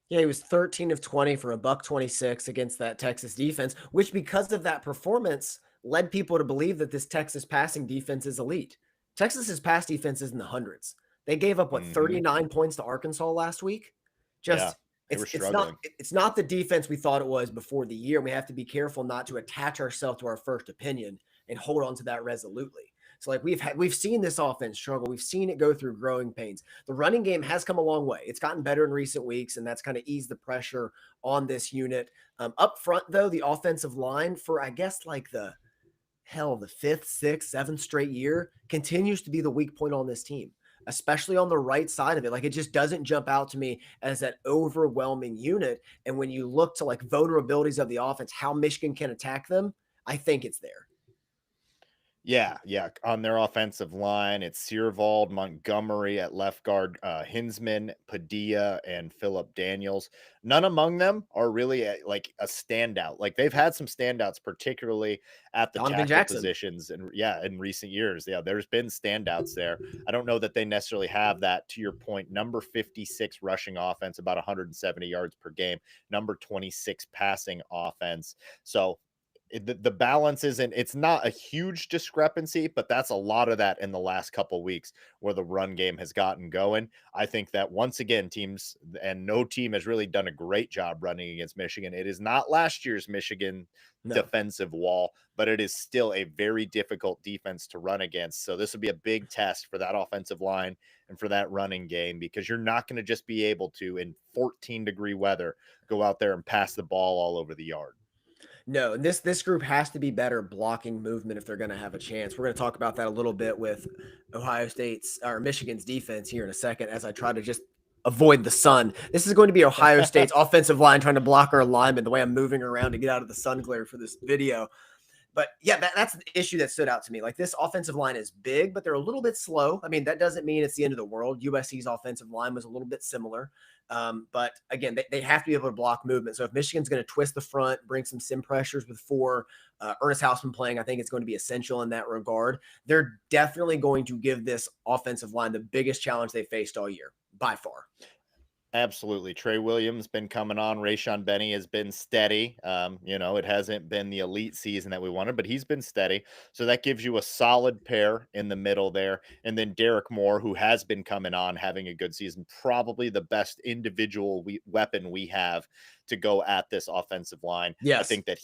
Yeah, he was 13 of 20 for a buck 26 against that Texas defense, which because of that performance led people to believe that this Texas passing defense is elite. Texas's pass defense is in the hundreds. They gave up what Mm-hmm. 39 points to Arkansas last week. Yeah, Just they were it's struggling. it's not the defense we thought it was before the year. We have to be careful not to attach ourselves to our first opinion and hold on to that resolutely. So like we've seen this offense struggle. We've seen it go through growing pains. The running game has come a long way. It's gotten better in recent weeks, and that's kind of eased the pressure on this unit. Up front, though, the offensive line for I guess like the fifth, sixth, seventh straight year continues to be the weak point on this team, especially on the right side of it. Like it just doesn't jump out to me as that overwhelming unit. And when you look to like vulnerabilities of the offense, how Michigan can attack them, I think it's there. Yeah, yeah. On their offensive line, it's Searvald, Montgomery at left guard, Hinsman, Padilla, and Philip Daniels. None among them are really like a standout. Like they've had some standouts, particularly at the Donovan tackle Jackson. positions, and yeah, in recent years, yeah, there's been standouts there. I don't know that they necessarily have that. To your point, number 56 rushing offense, about 170 yards per game. Number 26 passing offense. So the balance isn't, it's not a huge discrepancy, but that's a lot of that in the last couple weeks where the run game has gotten going. I think that once again, teams and no team has really done a great job running against Michigan. It is not last year's Michigan No. defensive wall, but it is still a very difficult defense to run against. So this will be a big test for that offensive line and for that running game, because you're not going to just be able to, in 14-degree weather, go out there and pass the ball all over the yard. No, and this group has to be better blocking movement if they're going to have a chance. We're going to talk about that a little bit with Ohio State's or Michigan's defense here in a second as I try to just avoid the sun. This is going to be Ohio State's offensive line trying to block our linemen the way I'm moving around to get out of the sun glare for this video. But yeah, that's the issue that stood out to me. Like this offensive line is big, but they're a little bit slow. I mean, that doesn't mean it's the end of the world. USC's offensive line was a little bit similar. But again, they have to be able to block movement. So if Michigan's going to twist the front, bring some sim pressures with Ernest Hausman playing, I think it's going to be essential in that regard. They're definitely going to give this offensive line the biggest challenge they faced all year by far. Absolutely. Trey Williams been coming on. Rayshon Benny has been steady. It hasn't been the elite season that we wanted, but he's been steady. So that gives you a solid pair in the middle there. And then Derek Moore, who has been coming on, having a good season, probably the best individual weapon we have to go at this offensive line. I Yes. think that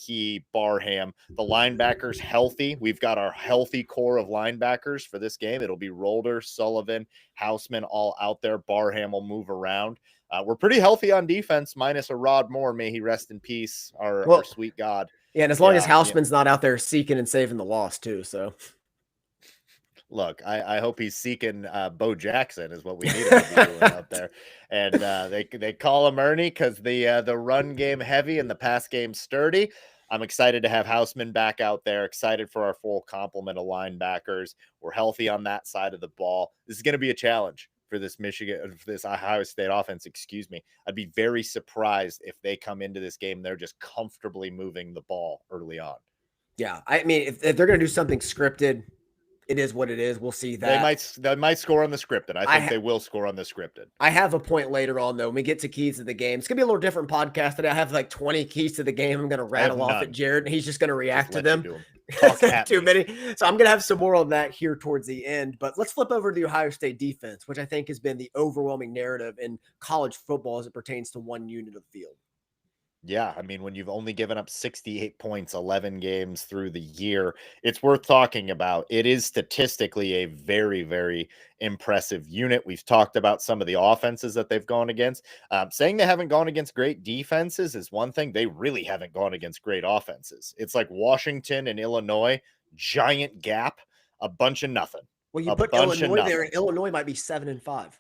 Barham, the linebackers healthy. We've got our healthy core of linebackers for this game. It'll be Rolder, Sullivan, Houseman all out there. Barham will move around. We're pretty healthy on defense, minus a Rod Moore. May he rest in peace, our sweet God. Yeah, and as long as Houseman's not out there seeking and saving the lost too, so. Look, I hope he's seeking Bo Jackson is what we need him to be doing out there. And they call him Ernie because the run game heavy and the pass game sturdy. I'm excited to have Houseman back out there. Excited for our full complement of linebackers. We're healthy on that side of the ball. This is going to be a challenge for this Ohio State offense, excuse me. I'd be very surprised if they come into this game, they're just comfortably moving the ball early on. Yeah. I mean, if they're going to do something scripted, it is what it is. We'll see They that. might score on the scripted. I think they will score on the scripted. I have a point later on, though. When we get to keys to the game, it's going to be a little different podcast today. I have like 20 keys to the game. I'm going to rattle off at Jared, and he's just going to react to them. Talk at Too me. many. So I'm going to have some more on that here towards the end. But let's flip over to the Ohio State defense, which I think has been the overwhelming narrative in college football as it pertains to one unit of the field. Yeah, I mean, when you've only given up 68 points 11 games through the year, it's worth talking about. It is statistically a very, very impressive unit. We've talked about some of the offenses that they've gone against. Saying they haven't gone against great defenses is one thing. They really haven't gone against great offenses. It's like Washington and Illinois, giant gap, a bunch of nothing. Well, you put Illinois there, and Illinois might be 7-5.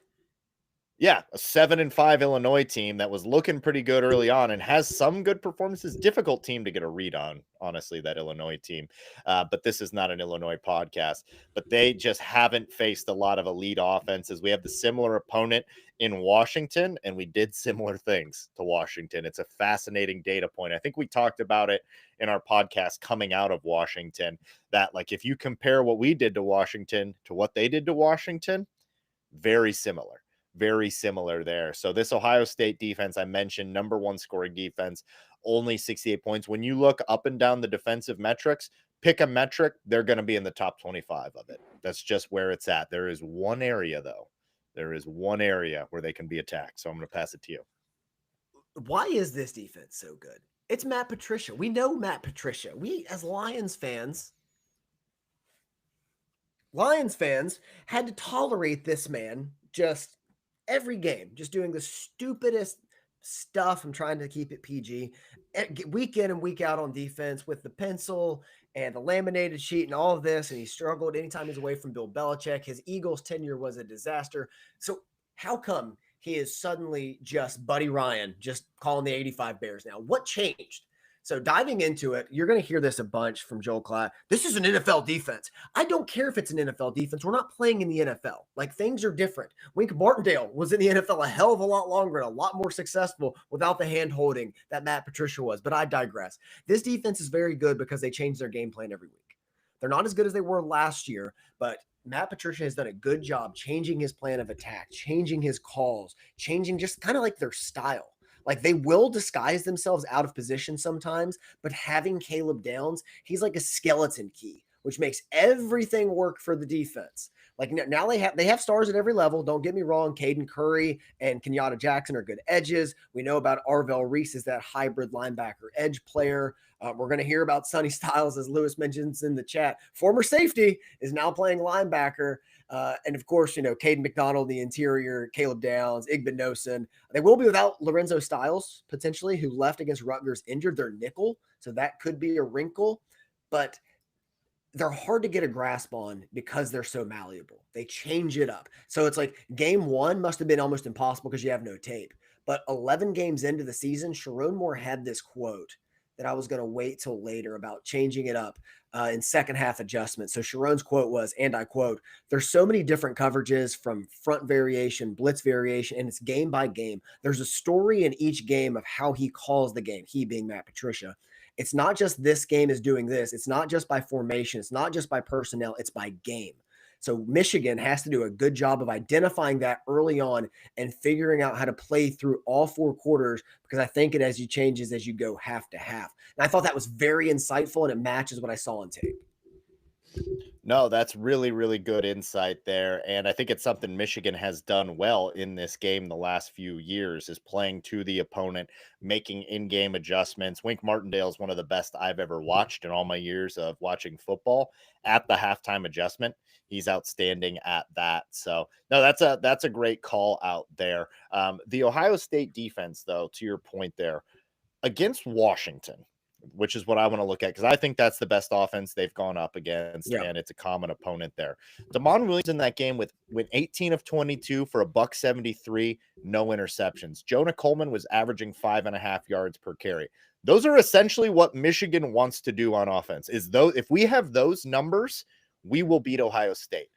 Yeah, a 7-5 Illinois team that was looking pretty good early on and has some good performances. Difficult team to get a read on, honestly, that Illinois team. But this is not an Illinois podcast. But they just haven't faced a lot of elite offenses. We have the similar opponent in Washington, and we did similar things to Washington. It's a fascinating data point. I think we talked about it in our podcast coming out of Washington, that like if you compare what we did to Washington to what they did to Washington, very similar. Very similar there. So this Ohio State defense, I mentioned, number one scoring defense, only 68 points. When you look up and down the defensive metrics, pick a metric, they're going to be in the top 25 of it. That's just where it's at. There is one area, though. There is one area where they can be attacked. So I'm going to pass it to you. Why is this defense so good? It's Matt Patricia. We know Matt Patricia. We, as Lions fans, had to tolerate this man just every game, just doing the stupidest stuff. I'm trying to keep it PG. Week in and week out on defense with the pencil and the laminated sheet and all of this. And he struggled anytime he's away from Bill Belichick. His Eagles tenure was a disaster. So how come he is suddenly just Buddy Ryan, just calling the 85 Bears now? What changed? So diving into it, you're going to hear this a bunch from Joel Klatt. This is an NFL defense. I don't care if it's an NFL defense. We're not playing in the NFL. Like, things are different. Wink Martindale was in the NFL a hell of a lot longer and a lot more successful without the hand holding that Matt Patricia was. But I digress. This defense is very good because they change their game plan every week. They're not as good as they were last year, but Matt Patricia has done a good job changing his plan of attack, changing his calls, changing just kind of like their style. Like, they will disguise themselves out of position sometimes, but having Caleb Downs, he's like a skeleton key, which makes everything work for the defense. Like, now they have stars at every level. Don't get me wrong. Caden Curry and Kenyatta Jackson are good edges. We know about Arvell Reese as that hybrid linebacker edge player. We're going to hear about Sonny Styles, as Lewis mentions in the chat. Former safety is now playing linebacker. And of course, Caden McDonald, the interior, Caleb Downs, Igbinosun. They will be without Lorenzo Styles, potentially, who left against Rutgers injured their nickel. So that could be a wrinkle. But they're hard to get a grasp on because they're so malleable. They change it up. So it's like game one must have been almost impossible because you have no tape. But 11 games into the season, Sharon Moore had this quote that I was going to wait till later about changing it up in second half adjustments. So Sharon's quote was, and I quote, "There's so many different coverages from front variation, blitz variation, and it's game by game. There's a story in each game of how he calls the game," he being Matt Patricia. It's not just this game is doing this. It's not just by formation. It's not just by personnel. It's by game. So Michigan has to do a good job of identifying that early on and figuring out how to play through all four quarters, because I think it changes as you go half to half. And I thought that was very insightful, and it matches what I saw on tape. No, that's really, really good insight there. And I think it's something Michigan has done well in this game the last few years, is playing to the opponent, making in-game adjustments. Wink Martindale is one of the best I've ever watched in all my years of watching football. At the halftime adjustment, he's outstanding at that. So no, that's a great call out there. The Ohio State defense, though, to your point there, against Washington, which is what I want to look at, because I think that's the best offense they've gone up against, and it's a common opponent there. Damon Williams in that game with 18 of 22 for $173, no interceptions. Jonah Coleman was averaging 5.5 yards per carry. Those are essentially what Michigan wants to do on offense. If we have those numbers, we will beat Ohio State.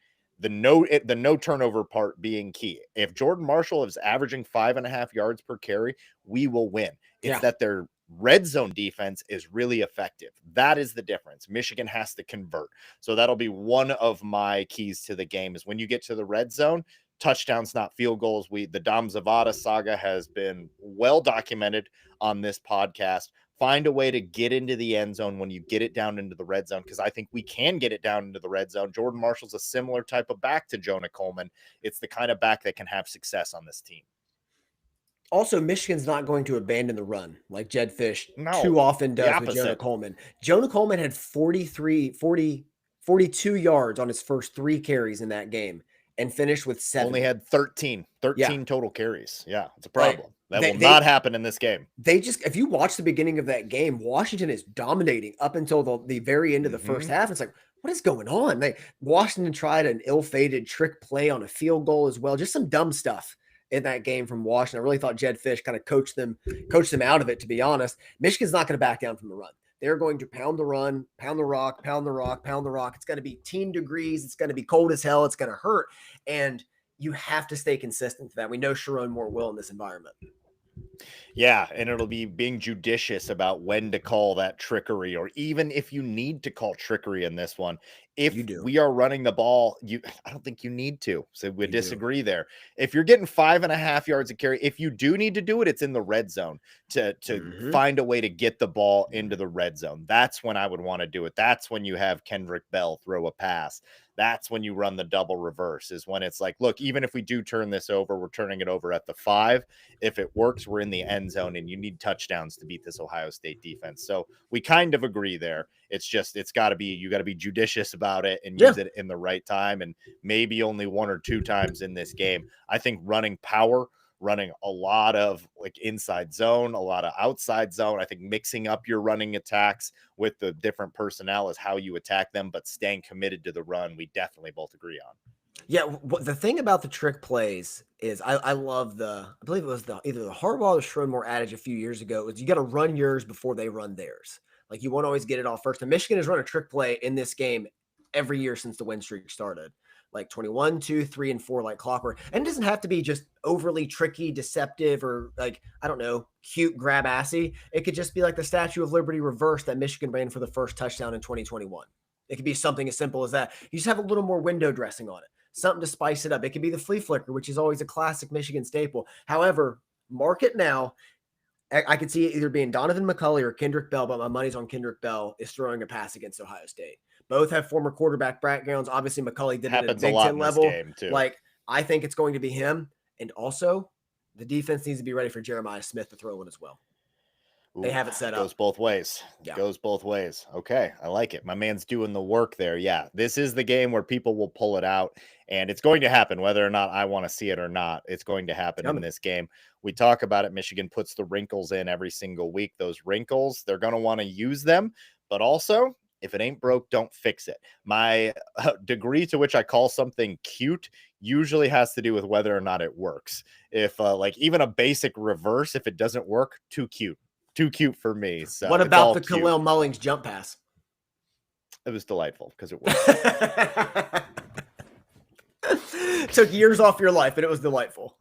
the no turnover part being key. If Jordan Marshall is averaging 5.5 yards per carry, we will win. It's that their red zone defense is really effective. That is the difference. Michigan has to convert. So that'll be one of my keys to the game is when you get to the red zone, touchdowns, not field goals. The Dom Zavada saga has been well documented on this podcast. Find a way to get into the end zone when you get it down into the red zone, because I think we can get it down into the red zone. Jordan Marshall's a similar type of back to Jonah Coleman. It's the kind of back that can have success on this team. Also, Michigan's not going to abandon the run like Jed Fish too often does with Jonah Coleman. Jonah Coleman had 42 yards on his first 3 carries in that game and finished with 7. Only had 13 total carries. Yeah, it's a problem. That will not happen in this game. If you watch the beginning of that game, Washington is dominating up until the very end of the first half. It's like, what is going on? Washington tried an ill-fated trick play on a field goal as well. Just some dumb stuff in that game from Washington. I really thought Jed Fish kind of coached them out of it, to be honest. Michigan's not going to back down from the run. They're going to pound the run, pound the rock, pound the rock, pound the rock. It's going to be 10 degrees. It's going to be cold as hell. It's going to hurt. And you have to stay consistent to that. We know Sharon Moore will in this environment. Yeah, and it'll be being judicious about when to call that trickery, or even if you need to call trickery in this one. If we are running the ball, I don't think you need to. So we disagree there. If you're getting 5.5 yards a carry, if you do need to do it, it's in the red zone to find a way to get the ball into the red zone. That's when I would want to do it. That's when you have Kendrick Bell throw a pass. That's when you run the double reverse, is when it's like, look, even if we do turn this over, we're turning it over at the 5. If it works, we're in the end zone, and you need touchdowns to beat this Ohio State defense. So we kind of agree there. It's just, you got to be judicious about it and use it in the right time, and maybe only 1 or 2 times in this game. I think running power, running a lot of like inside zone, a lot of outside zone. I think mixing up your running attacks with the different personnel is how you attack them, but staying committed to the run, we definitely both agree on. Yeah, the thing about the trick plays is I love I believe it was either the Harbaugh or Sharon Moore adage a few years ago, is you got to run yours before they run theirs. Like, you won't always get it all first. And Michigan has run a trick play in this game every year since the win streak started. Like 21, 2, 3, and 4, like clockwork. And it doesn't have to be just overly tricky, deceptive, or like, I don't know, cute, grab assy. It could just be like the Statue of Liberty reverse that Michigan ran for the first touchdown in 2021. It could be something as simple as that. You just have a little more window dressing on it, something to spice it up. It could be the flea flicker, which is always a classic Michigan staple. However, mark it now. I could see it either being Donovan McCulley or Kendrick Bell, but my money's on Kendrick Bell is throwing a pass against Ohio State. Both have former quarterback backgrounds. Obviously, McCulley did it at Big Ten level. Like, I think it's going to be him. And also, the defense needs to be ready for Jeremiah Smith to throw one as well. They have it set up. Goes both ways. Yeah. Goes both ways. Okay, I like it. My man's doing the work there. Yeah, this is the game where people will pull it out, and it's going to happen whether or not I want to see it or not. It's going to happen in this game. We talk about it. Michigan puts the wrinkles in every single week. Those wrinkles, they're going to want to use them, but also, if it ain't broke, don't fix it. My degree to which I call something cute usually has to do with whether or not it works. If like even a basic reverse, if it doesn't work, too cute. Too cute for me. So what about the Khalil Mullings jump pass? It was delightful because it worked. Took years off your life, but it was delightful.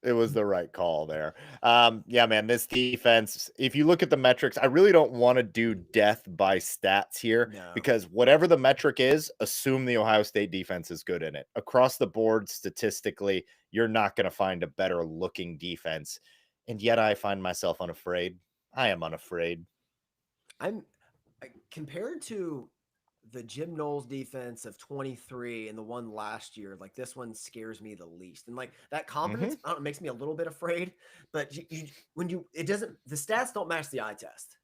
It was the right call there. Yeah, man, this defense, if you look at the metrics, I really don't want to do death by stats here because whatever the metric is, assume the Ohio State defense is good in it. Across the board, statistically, you're not going to find a better looking defense. And yet I find myself unafraid. I am unafraid. Compared to the Jim Knowles defense of 23 and the one last year, like, this one scares me the least. And like that confidence, I don't know, makes me a little bit afraid, but the stats don't match the eye test,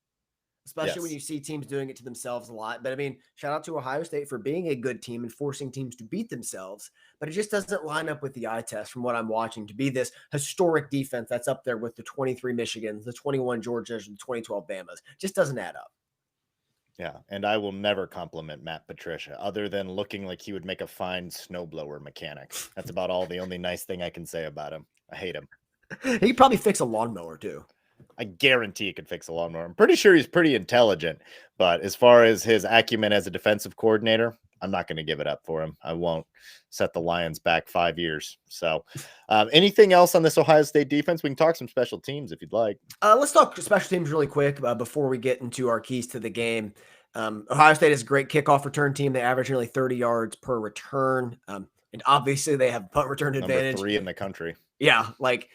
especially when you see teams doing it to themselves a lot. But I mean, shout out to Ohio State for being a good team and forcing teams to beat themselves, but it just doesn't line up with the eye test from what I'm watching to be this historic defense that's up there with the 23 Michigans, the 21 Georgias, and the 2012 Bamas. Just doesn't add up. Yeah, and I will never compliment Matt Patricia other than looking like he would make a fine snowblower mechanic. That's about all the only nice thing I can say about him. I hate him. He could probably fix a lawnmower too. I guarantee he could fix a lawnmower. I'm pretty sure he's pretty intelligent, but as far as his acumen as a defensive coordinator, I'm not going to give it up for him. I won't set the Lions back 5 years. So, anything else on this Ohio State defense? We can talk some special teams if you'd like. Let's talk special teams really quick before we get into our keys to the game. Ohio State is a great kickoff return team. They average nearly 30 yards per return. And obviously they have punt return advantage. Number 3 in the country. Yeah, like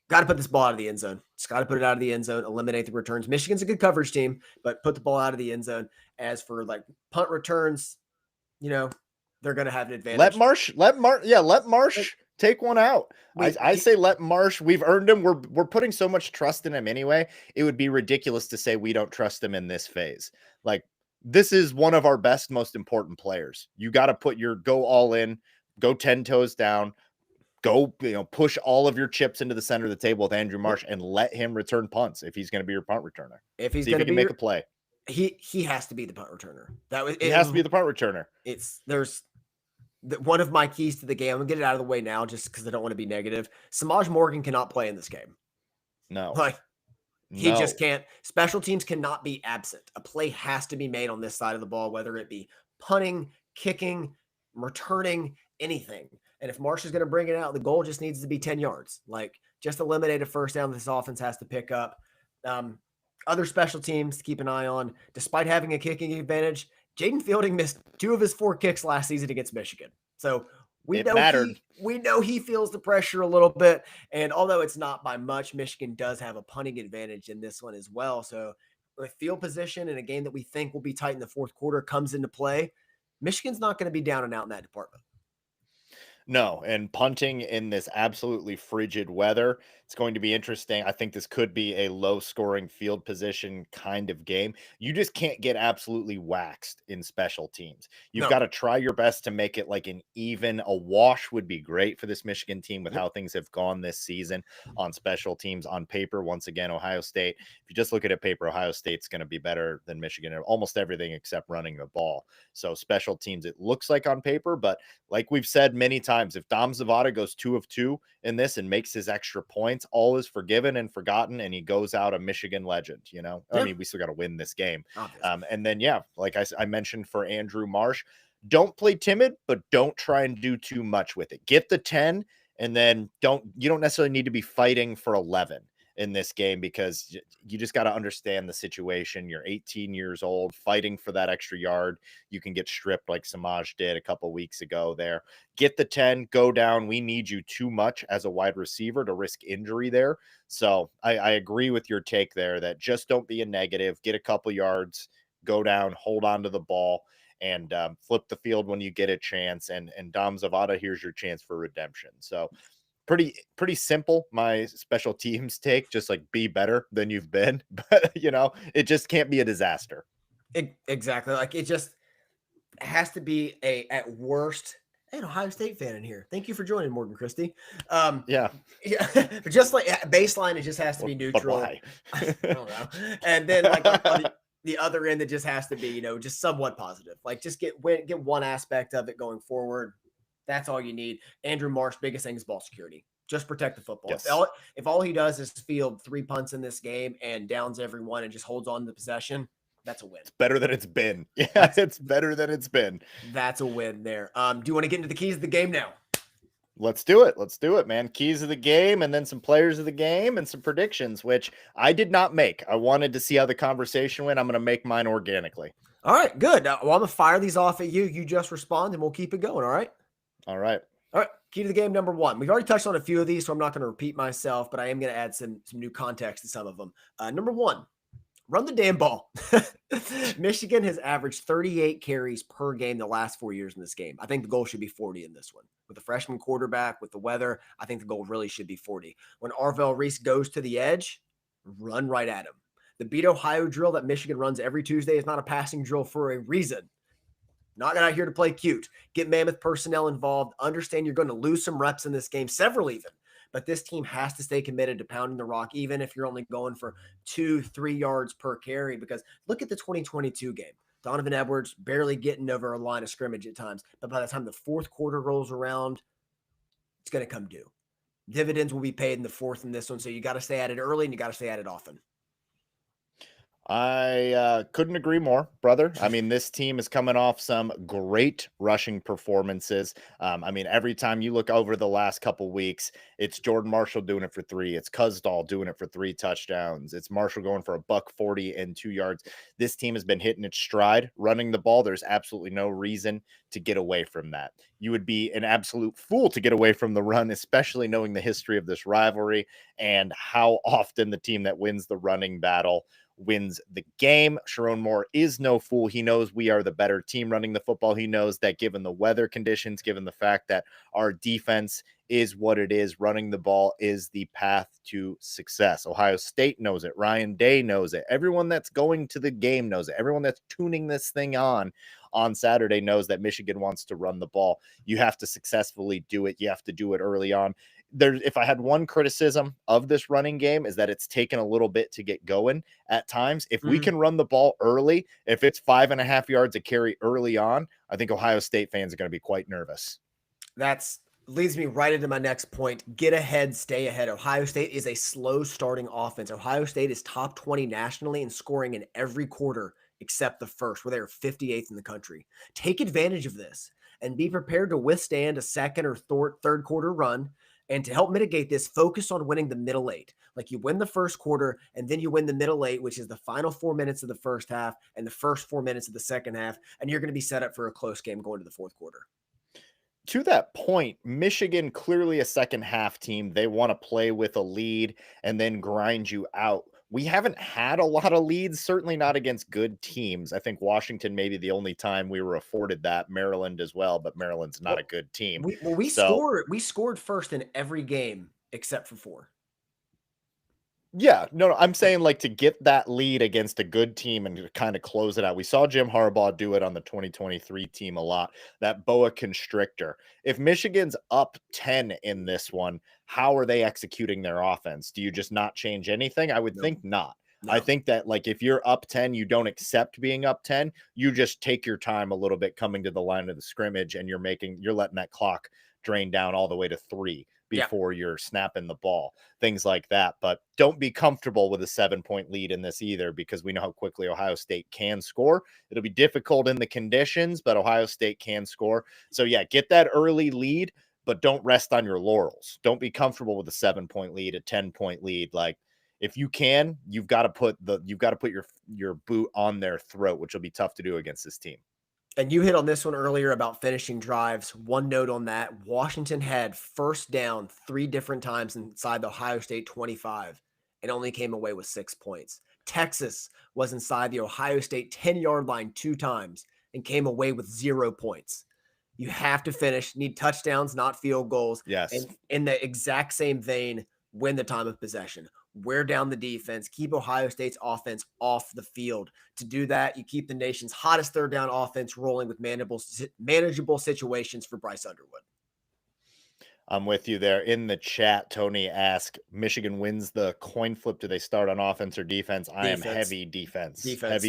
got to put this ball out of the end zone. Just got to put it out of the end zone, eliminate the returns. Michigan's a good coverage team, but put the ball out of the end zone. As for like punt returns, they're going to have an advantage. Let Marsh take one out. I say let Marsh. We've earned him. We're putting so much trust in him anyway. It would be ridiculous to say we don't trust him in this phase. Like, this is one of our best, most important players. You got to go all in, go 10 toes down, go, push all of your chips into the center of the table with Andrew Marsh and let him return punts if he's going to be your punt returner. If he's going to make a play. He has to be the punt returner. He has to be the punt returner. There's one of my keys to the game. I'm gonna get it out of the way now, just because I don't want to be negative. Samaj Morgan cannot play in this game. No, he just can't. Special teams cannot be absent. A play has to be made on this side of the ball, whether it be punting, kicking, returning, anything. And if Marsh is going to bring it out, the goal just needs to be 10 yards. Like, just eliminate a first down this offense has to pick up. Other special teams to keep an eye on. Despite having a kicking advantage, Jaden Fielding missed 2 of his 4 kicks last season against Michigan. So we know he feels the pressure a little bit. And although it's not by much, Michigan does have a punting advantage in this one as well. So with field position in a game that we think will be tight in the fourth quarter comes into play, Michigan's not going to be down and out in that department. No, and punting in this absolutely frigid weather, it's going to be interesting. I think this could be a low-scoring field position kind of game. You just can't get absolutely waxed in special teams. You've got to try your best to make it like a wash would be great for this Michigan team with how things have gone this season on special teams. On paper, once again, Ohio State, if you just look at it paper, Ohio State's going to be better than Michigan at almost everything except running the ball. So special teams, it looks like on paper, but like we've said many times, if Dom Zavada goes 2 of 2 in this and makes his extra points, all is forgiven and forgotten, and he goes out a Michigan legend. I mean, we still got to win this game. And then, like I mentioned for Andrew Marsh, don't play timid, but don't try and do too much with it. Get the 10, and then you don't necessarily need to be fighting for 11 in this game, because you just got to understand the situation. You're 18 years old, fighting for that extra yard. You can get stripped like Samaj did a couple weeks ago there. Get the 10, go down. We need you too much as a wide receiver to risk injury there. So I agree with your take there that just don't be a negative. Get a couple yards, go down, hold on to the ball, and flip the field when you get a chance. And Dom Zavada, here's your chance for redemption. So pretty simple, my special teams take, just like be better than you've been, but it just can't be a disaster. Exactly. Like, it just has to be at worst, an Ohio State fan in here. Thank you for joining, Morgan Christie. Yeah. But just like baseline, it just has to be neutral. But why? I don't know. And then like on the other end, it just has to be, just somewhat positive. Like, just get one aspect of it going forward. That's all you need. Andrew Marsh, biggest thing is ball security. Just protect the football. Yes. If all he does is field 3 punts in this game and downs everyone and just holds on to the possession, that's a win. It's better than it's been. Yeah, it's better than it's been. That's a win there. Do you want to get into the keys of the game now? Let's do it, man. Keys of the game, and then some players of the game and some predictions, which I did not make. I wanted to see how the conversation went. I'm going to make mine organically. All right, good. Well, I'm going to fire these off at you. You just respond, and we'll keep it going, all right? All right. Key to the game number 1. We've already touched on a few of these, so I'm not going to repeat myself, but I am going to add some new context to some of them. Number 1, run the damn ball. Michigan has averaged 38 carries per game the last 4 years in this game. I think the goal should be 40 in this one. With the freshman quarterback, with the weather, I think the goal really should be 40. When Arvell Reese goes to the edge, run right at him. The Beat Ohio drill that Michigan runs every Tuesday is not a passing drill for a reason. Not out here to play cute. Get Mammoth personnel involved. Understand you're going to lose some reps in this game, several even. But this team has to stay committed to pounding the rock, even if you're only going for 2-3 yards per carry. Because look at the 2022 game. Donovan Edwards barely getting over a line of scrimmage at times. But by the time the fourth quarter rolls around, it's going to come due. Dividends will be paid in the fourth in this one. So you got to stay at it early and you got to stay at it often. I couldn't agree more, brother. I mean, this team is coming off some great rushing performances. I mean, every time you look over the last couple weeks, it's Jordan Marshall doing it for three. It's Cusdall doing it for 3 touchdowns. It's Marshall going for a buck 40 and 2 yards. This team has been hitting its stride, running the ball. There's absolutely no reason to get away from that. You would be an absolute fool to get away from the run, especially knowing the history of this rivalry and how often the team that wins the running battle wins the game. Sharon Moore is no fool. He knows we are the better team running the football. He knows that given the weather conditions, given the fact that our defense is what it is, running the ball is the path to success. Ohio State knows it. Ryan Day knows it. Everyone that's going to the game knows it. Everyone that's tuning this thing on Saturday knows that Michigan wants to run the ball. You have to successfully do it. You have to do it early on. If I had one criticism of this running game is that it's taken a little bit to get going at times. If we can run the ball early, if it's 5.5 yards a carry early on, I think Ohio State fans are going to be quite nervous. That's leads me right into my next point. Get ahead, stay ahead. Ohio State is a slow starting offense. Ohio State is top 20 nationally in scoring in every quarter except the first, where they are 58th in the country. Take advantage of this and be prepared to withstand a second or third quarter run. And to help mitigate this, focus on winning the middle eight. Like you win the first quarter and then you win the middle eight, which is the final 4 minutes of the first half and the first 4 minutes of the second half. And you're going to be set up for a close game going to the fourth quarter. To that point, Michigan clearly a second half team. They want to play with a lead and then grind you out. We haven't had a lot of leads, certainly not against good teams. I think Washington may be the only time we were afforded that. Maryland as well, but Maryland's not a Well, good team. we So scored first in every game except for four. yeah, no, I'm saying like to get that lead against a good team and to kind of close it out. We saw Jim Harbaugh do it on the 2023 team a lot, that boa constrictor. If Michigan's up 10 in this one, how are they executing their offense? Do you just not change anything? I would No, think not. I no. think that like if you're up 10, you don't accept being up 10. You just take your time a little bit coming to the line of the scrimmage and you're letting that clock drain down all the way to 3 Yeah. before you're snapping the ball, things like that. But don't be comfortable with a 7 point lead in this either, because we know how quickly Ohio State can score. It'll be difficult in the conditions, but Ohio State can score. So, yeah, get that early lead, but don't rest on your laurels. Don't be comfortable with a 7 point lead, a 10 point lead. Like, if you can, you've got to put your boot on their throat, which will be tough to do against this team. And you hit on this one earlier about finishing drives. One note on that, Washington had first down 3 different times inside the Ohio State 25 and only came away with 6 points. Texas was inside the Ohio State 10-yard line 2 times and came away with 0 points. You have to finish, need touchdowns, not field goals. Yes. And in the exact same vein, win the time of possession. Wear down the defense, keep Ohio State's offense off the field. To do that, you keep the nation's hottest third down offense rolling with manageable situations for Bryce Underwood. I'm with you there. In the chat, Tony asked, Michigan wins the coin flip. Do they start on offense or defense? I am Defense. heavy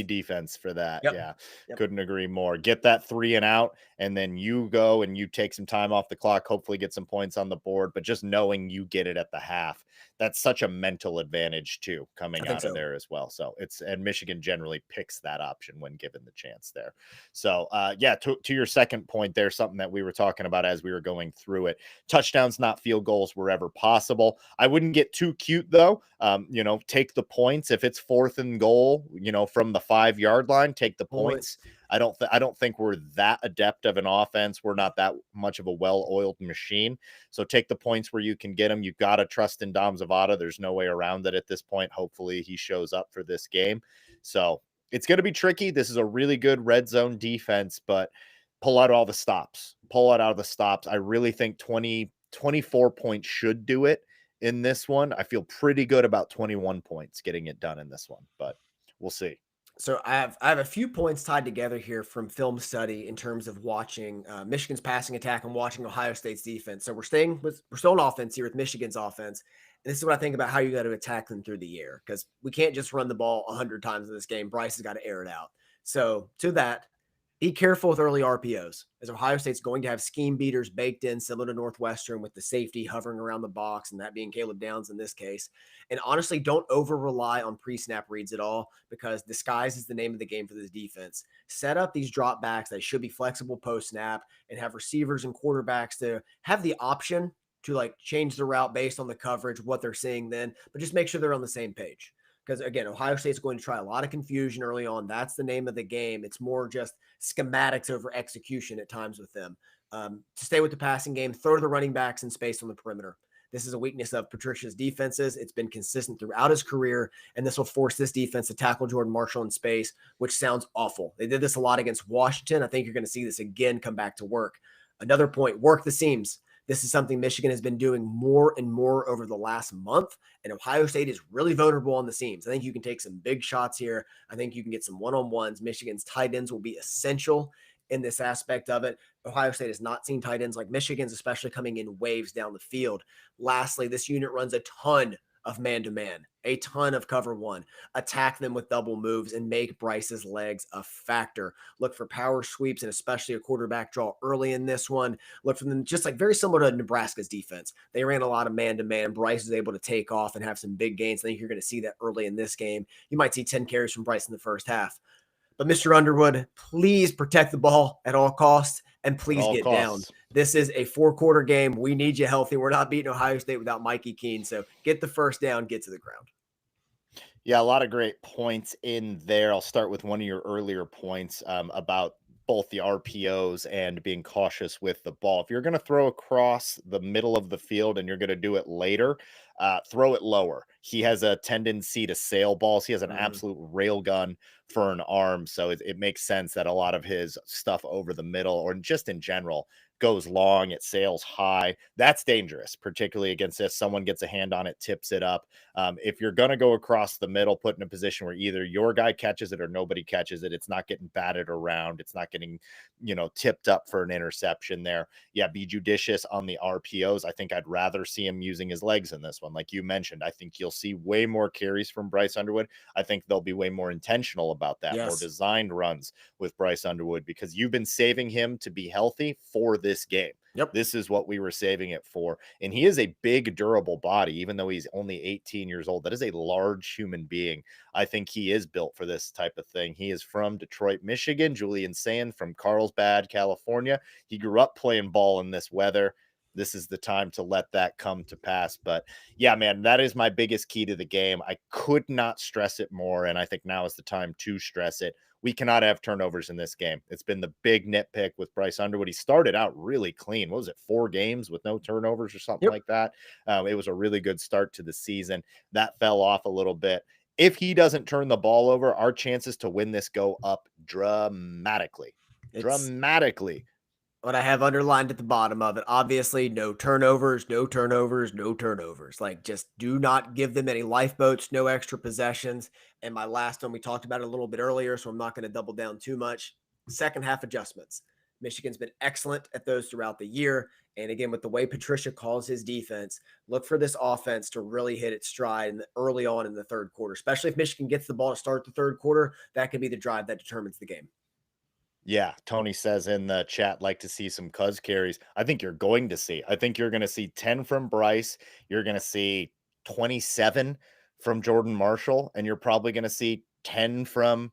defense for that. Yep. Yeah, Yep. couldn't agree more. Get that 3 and out, and then you go and you take some time off the clock, hopefully get some points on the board. But just knowing you get it at the half, that's such a mental advantage too, coming I think out of so. there as well. So and Michigan generally picks that option when given the chance there. So yeah, to your second point there, something that we were talking about as we were going through it. Touchdowns, not field goals, wherever possible. I wouldn't get too cute though. Take the points if it's 4th and goal. From the 5 yard line, take the points. I don't think we're that adept of an offense. We're not that much of a well-oiled machine. So take the points where you can get them. You've got to trust in Dom Zavada. There's no way around it at this point. Hopefully he shows up for this game. So it's going to be tricky. This is a really good red zone defense, but pull out all the stops. Pull out the stops. I really think 24 points should do it in this one. I feel pretty good about 21 points getting it done in this one, but we'll see. So I have a few points tied together here from film study in terms of watching Michigan's passing attack and watching Ohio State's defense. So we're still on offense here with Michigan's offense. And this is what I think about how you got to attack them through the air, because we can't just run the ball 100 times in this game. Bryce has got to air it out. So to that, be careful with early RPOs, as Ohio State's going to have scheme beaters baked in, similar to Northwestern, with the safety hovering around the box, and that being Caleb Downs in this case. And honestly, don't over rely on pre-snap reads at all, because disguise is the name of the game for this defense. Set up these drop backs that should be flexible post-snap, and have receivers and quarterbacks to have the option to like change the route based on the coverage, what they're seeing then, but just make sure they're on the same page. Because again, Ohio State's going to try a lot of confusion early on. That's the name of the game. It's more just schematics over execution at times with them. To stay with the passing game, throw to the running backs in space on the perimeter. This is a weakness of Patricia's defenses. It's been consistent throughout his career, and this will force this defense to tackle Jordan Marshall in space, which sounds awful. They did this a lot against Washington. I think you're going to see this again come back to work. Another point, work the seams. This is something Michigan has been doing more and more over the last month, and Ohio State is really vulnerable on the seams. I think you can take some big shots here. I think you can get some one-on-ones. Michigan's tight ends will be essential in this aspect of it. Ohio State has not seen tight ends like Michigan's, especially coming in waves down the field. Lastly, this unit runs a ton of man-to-man, a ton of cover one. Attack them with double moves and make Bryce's legs a factor. Look for power sweeps and especially a quarterback draw early in this one. Look for them just like very similar to Nebraska's defense. They ran a lot of man-to-man. Bryce was able to take off and have some big gains. I think you're going to see that early in this game. You might see 10 carries from Bryce in the first half. But Mr. Underwood, please protect the ball at all costs and please get down. This is a 4-quarter game. We need you healthy. We're not beating Ohio State without Mikey Keene. So get the first down, get to the ground. Yeah, a lot of great points in there. I'll start with one of your earlier points about both the RPOs and being cautious with the ball. If you're going to throw across the middle of the field and you're going to do it later, throw it lower. He has a tendency to sail balls. He has an absolute rail gun for an arm. So it makes sense that a lot of his stuff over the middle or just in general goes long, it sails high. That's dangerous, particularly against if someone gets a hand on it, tips it up. If you're going to go across the middle, put in a position where either your guy catches it or nobody catches it, it's not getting batted around. It's not getting, tipped up for an interception there. Yeah, be judicious on the RPOs. I think I'd rather see him using his legs in this one. Like you mentioned, I think you'll see way more carries from Bryce Underwood. I think they'll be way more intentional about that, more designed runs with Bryce Underwood, because you've been saving him to be healthy for this game. Yep. This is what we were saving it for. And he is a big, durable body, even though he's only 18 years old. That is a large human being. I think he is built for this type of thing. He is from Detroit, Michigan. Julian Sand from Carlsbad, California. He grew up playing ball in this weather. This is the time to let that come to pass. But yeah, man, that is my biggest key to the game. I could not stress it more. And I think now is the time to stress it. We cannot have turnovers in this game. It's been the big nitpick with Bryce Underwood. He started out really clean. What was it, 4 games with no turnovers or something like that? It was a really good start to the season. That fell off a little bit. If he doesn't turn the ball over, our chances to win this go up dramatically. Dramatically. What I have underlined at the bottom of it, obviously, no turnovers, no turnovers, no turnovers. Like, just do not give them any lifeboats, no extra possessions. And my last one, we talked about it a little bit earlier, so I'm not going to double down too much. Second half adjustments. Michigan's been excellent at those throughout the year. And again, with the way Patricia calls his defense, look for this offense to really hit its stride early on in the third quarter, especially if Michigan gets the ball to start the third quarter. That could be the drive that determines the game. Yeah, Tony says in the chat, like to see some cuz carries. I think you're going to see. I think you're going to see 10 from Bryce. You're going to see 27 from Jordan Marshall, and you're probably going to see 10 from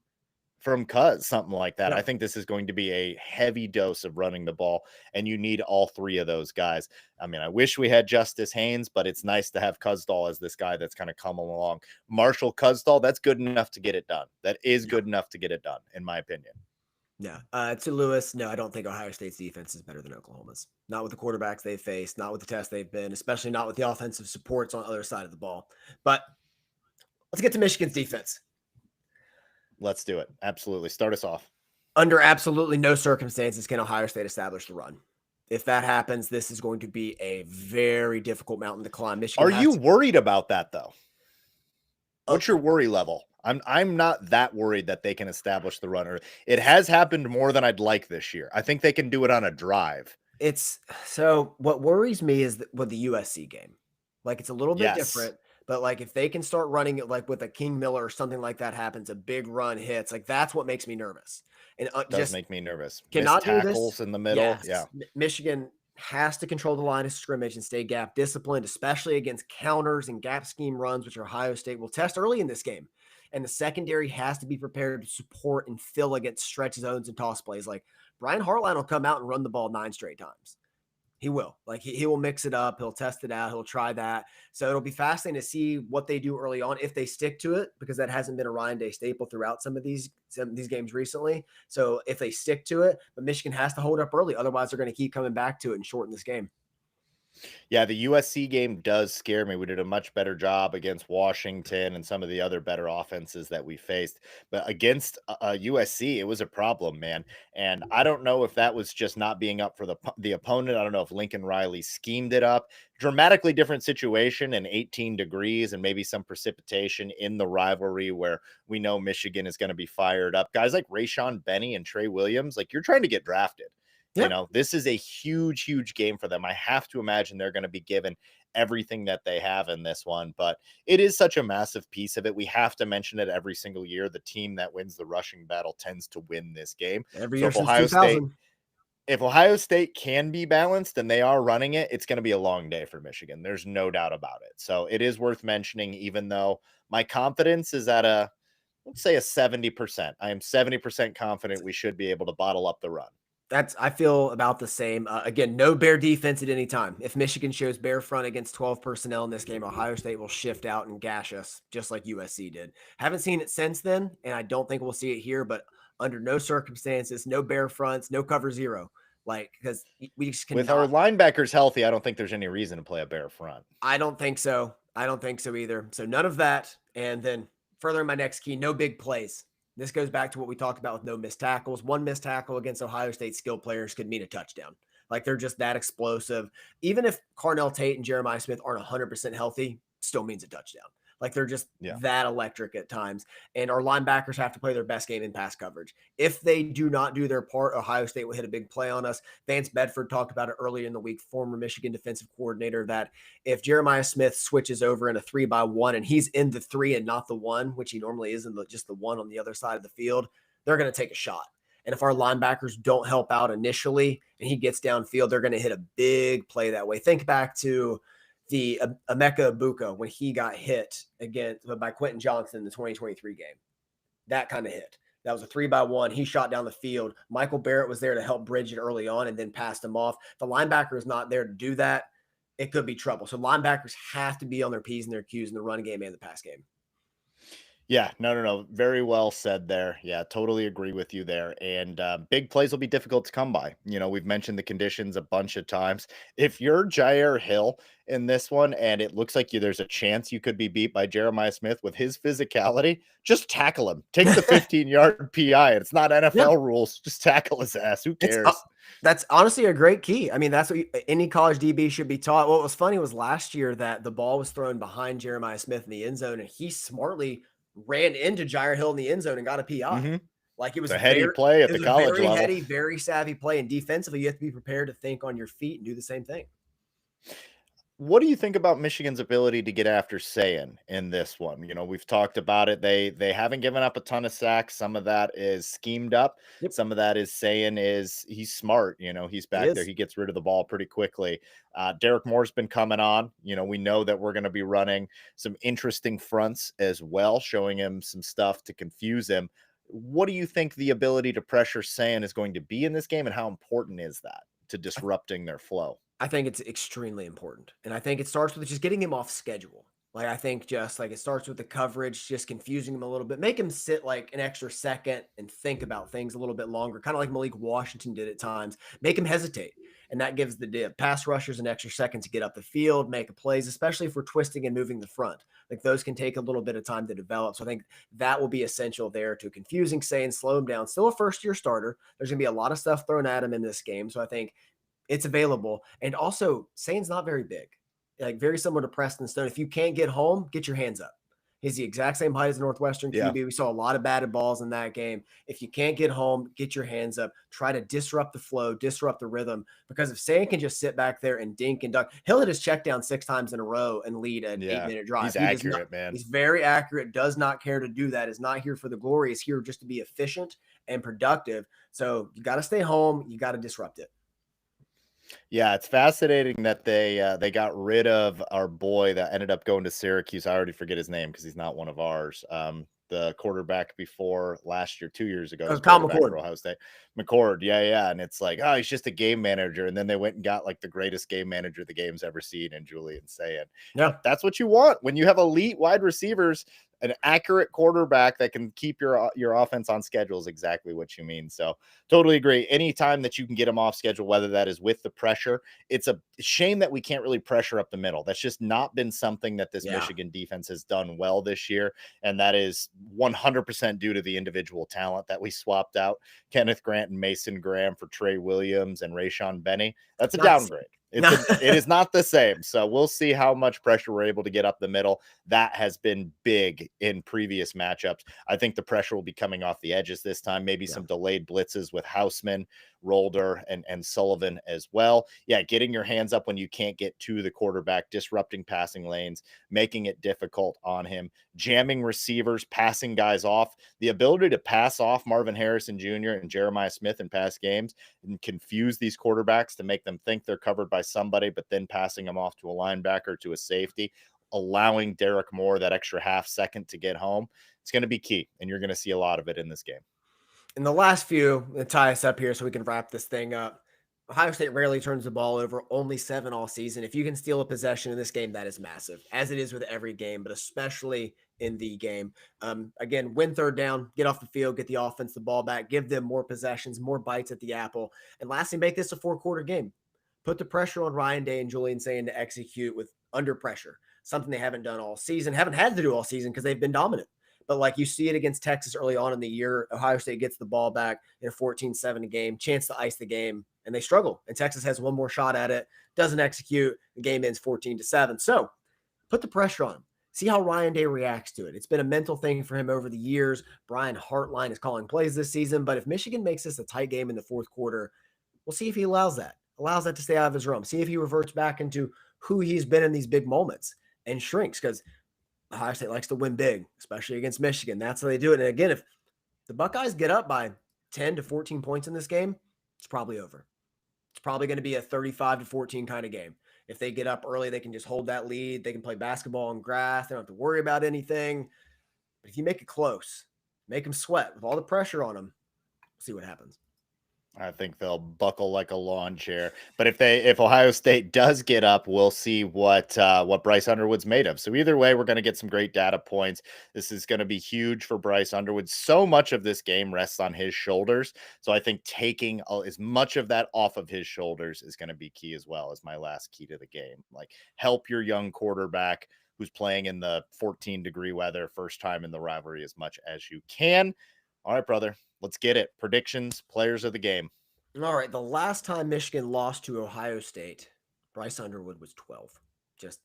Cuz, something like that. I think this is going to be a heavy dose of running the ball, and you need all 3 of those guys. I mean, I wish we had Justice Haynes, but it's nice to have Cuzdall as this guy that's kind of come along. Marshall Cuzdall, that's good enough to get it done. That is good enough to get it done, in my opinion. No. To Lewis, no, I don't think Ohio State's defense is better than Oklahoma's. Not with the quarterbacks they've faced, not with the tests they've been, especially not with the offensive supports on the other side of the ball. But let's get to Michigan's defense. Let's do it. Absolutely. Start us off. Under absolutely no circumstances can Ohio State establish the run. If that happens, this is going to be a very difficult mountain to climb. Michigan. Are you worried about that, though? What's your worry level? I'm not that worried that they can establish the runner. It has happened more than I'd like this year. I think they can do it on a drive. So what worries me is with the USC game. Like, it's a little bit different, But like if they can start running it like with a King Miller or something like that happens, a big run hits, like that's what makes me nervous. And Does just make me nervous. Missed cannot do this. tackles in the middle. Yeah. Yes, Michigan has to control the line of scrimmage and stay gap disciplined, especially against counters and gap scheme runs, which Ohio State will test early in this game. And the secondary has to be prepared to support and fill against stretch zones and toss plays. Like Brian Hartline will come out and run the ball 9 straight times. He will. Like he will mix it up. He'll test it out. He'll try that. So it'll be fascinating to see what they do early on if they stick to it, because that hasn't been a Ryan Day staple throughout some of these games recently. So if they stick to it, but Michigan has to hold up early, otherwise they're going to keep coming back to it and shorten this game. Yeah, the USC game does scare me. We did a much better job against Washington and some of the other better offenses that we faced. But against USC, it was a problem, man. And I don't know if that was just not being up for the opponent. I don't know if Lincoln Riley schemed it up. Dramatically different situation and 18 degrees and maybe some precipitation in the rivalry where we know Michigan is going to be fired up. Guys like Rayshon Benny and Trey Williams, like you're trying to get drafted. You Yep. know, this is a huge, huge game for them. I have to imagine they're going to be given everything that they have in this one, but it is such a massive piece of it. We have to mention it every single year. The team that wins the rushing battle tends to win this game. Every So year if since Ohio State 2000. if Ohio State can be balanced and they are running it, it's going to be a long day for Michigan. There's no doubt about it. So it is worth mentioning, even though my confidence is at let's say a 70%. I am 70% confident we should be able to bottle up the run. I feel about the same. Again, no bear defense at any time. If Michigan shows bear front against 12 personnel in this game, Ohio State will shift out and gash us just like USC did. Haven't seen it since then, and I don't think we'll see it here, but under no circumstances, no bear fronts, no cover zero. Like, because we just With our cannot. linebackers healthy, I don't think there's any reason to play a bear front. I don't think so. I don't think so either. So none of that. And then further in my next key, no big plays. This goes back to what we talked about with no missed tackles. One missed tackle against Ohio State skill players could mean a touchdown. Like they're just that explosive. Even if Carnell Tate and Jeremiah Smith aren't 100% healthy, still means a touchdown. Like they're just Yeah. that electric at times. And our linebackers have to play their best game in pass coverage. If they do not do their part, Ohio State will hit a big play on us. Vance Bedford talked about it earlier in the week, former Michigan defensive coordinator, that if Jeremiah Smith switches over in a 3-by-1 and he's in the 3 and not the 1, which he normally is in just the 1 on the other side of the field, they're going to take a shot. And if our linebackers don't help out initially and he gets downfield, they're going to hit a big play that way. Think back to the Emeka Ibuka when he got hit by Quentin Johnson in the 2023 game. That kind of hit. That was a 3-by-1. He shot down the field. Michael Barrett was there to help bridge it early on and then passed him off. The linebacker is not there to do that. It could be trouble. So linebackers have to be on their P's and their Q's in the run game and the pass game. Yeah, no. Very well said there. Yeah, totally agree with you there. And big plays will be difficult to come by. You know, we've mentioned the conditions a bunch of times. If you're Jair Hill in this one and it looks like there's a chance you could be beat by Jeremiah Smith with his physicality, just tackle him. Take the 15-yard PI. It's not NFL rules. Just tackle his ass. Who cares? That's honestly a great key. I mean, that's what any college DB should be taught. What was funny was last year that the ball was thrown behind Jeremiah Smith in the end zone, and he smartly ran into Jair Hill in the end zone and got a PI. Mm-hmm. Like it was a heady play at the college very level. Heady, very savvy play. And defensively, you have to be prepared to think on your feet and do the same thing. What do you think about Michigan's ability to get after Sayin in this one? You know, we've talked about it. They haven't given up a ton of sacks. Some of that is schemed up. Yep. Some of that is he's smart. You know, he's back there. He gets rid of the ball pretty quickly. Derek Moore's been coming on. You know, we know that we're going to be running some interesting fronts as well, showing him some stuff to confuse him. What do you think the ability to pressure Sayin is going to be in this game, and how important is that to disrupting their flow? I think it's extremely important. And I think it starts with just getting him off schedule. Like, I think just like it starts with the coverage, just confusing him a little bit, make him sit like an extra second and think about things a little bit longer, kind of like Malik Washington did at times, make him hesitate. And that gives the pass rushers an extra second to get up the field, make plays, especially if we're twisting and moving the front. Like those can take a little bit of time to develop. So I think that will be essential there to confusing, saying, slow him down. Still a first-year starter. There's going to be a lot of stuff thrown at him in this game. So I think it's available. And also, Sain's not very big, like very similar to Preston Stone. If you can't get home, get your hands up. He's the exact same height as a Northwestern Yeah. QB. We saw a lot of batted balls in that game. If you can't get home, get your hands up. Try to disrupt the flow, disrupt the rhythm. Because if Sam can just sit back there and dink and duck, he'll hit his check down 6 times in a row and lead an Yeah. 8-minute drive. He's He does not. accurate, man. He's very accurate. Does not care to do that. Is not here for the glory. Is here just to be efficient and productive. So you got to stay home. You got to disrupt it. Yeah, it's fascinating that they got rid of our boy that ended up going to Syracuse. I already forget his name because he's not one of ours. The quarterback before last year, 2 years ago, his Kyle quarterback for McCord. Ohio State. McCord, yeah. And it's like, oh, he's just a game manager. And then they went and got like the greatest game manager the game's ever seen in Julian Sayin. Yeah. That's what you want when you have elite wide receivers. An accurate quarterback that can keep your offense on schedule is exactly what you mean. So totally agree. Anytime that you can get them off schedule, whether that is with the pressure, it's a shame that we can't really pressure up the middle. That's just not been something that this Michigan defense has done well this year. And that is 100% due to the individual talent that we swapped out. Kenneth Grant and Mason Graham for Trey Williams and Rayshon Benny. That's a downgrade. It is not the same. So we'll see how much pressure we're able to get up the middle. That has been big in previous matchups. I think the pressure will be coming off the edges this time. Maybe some delayed blitzes with Houseman, Rolder, and Sullivan as well. Yeah, getting your hands up when you can't get to the quarterback, disrupting passing lanes, making it difficult on him, jamming receivers, passing guys off. The ability to pass off Marvin Harrison Jr. and Jeremiah Smith in past games and confuse these quarterbacks to make them think they're covered by somebody, but then passing them off to a linebacker, to a safety, allowing Derek Moore that extra half second to get home. It's going to be key, and you're going to see a lot of it in this game. In the last few, to tie us up here so we can wrap this thing up, Ohio State rarely turns the ball over, only 7 all season. If you can steal a possession in this game, that is massive, as it is with every game, but especially in the game. Again, win third down, get off the field, get the offense the ball back, give them more possessions, more bites at the apple. And lastly, make this a 4-quarter game. Put the pressure on Ryan Day and Julian Sayin to execute with under pressure, something they haven't done all season, haven't had to do all season because they've been dominant. But like you see it against Texas early on in the year, Ohio State gets the ball back in a 14-7 game, chance to ice the game, and they struggle. And Texas has one more shot at it, doesn't execute. The game ends 14-7. So put the pressure on him. See how Ryan Day reacts to it. It's been a mental thing for him over the years. Brian Hartline is calling plays this season. But if Michigan makes this a tight game in the fourth quarter, we'll see if he allows that to stay out of his room. See if he reverts back into who he's been in these big moments and shrinks, because Ohio State likes to win big, especially against Michigan. That's how they do it. And again, if the Buckeyes get up by 10 to 14 points in this game, it's probably over. It's probably going to be a 35-14 kind of game. If they get up early, they can just hold that lead. They can play basketball on grass. They don't have to worry about anything. But if you make it close, make them sweat with all the pressure on them, see what happens. I think they'll buckle like a lawn chair. But if Ohio State does get up, we'll see what Bryce Underwood's made of. So either way, we're going to get some great data points. This is going to be huge for Bryce Underwood. So much of this game rests on his shoulders. So I think taking as much of that off of his shoulders is going to be key as well, as my last key to the game. Like, help your young quarterback who's playing in the 14-degree weather, first time in the rivalry, as much as you can. All right, brother. Let's get it. Predictions, players of the game. All right. The last time Michigan lost to Ohio State, Bryce Underwood was 12. Just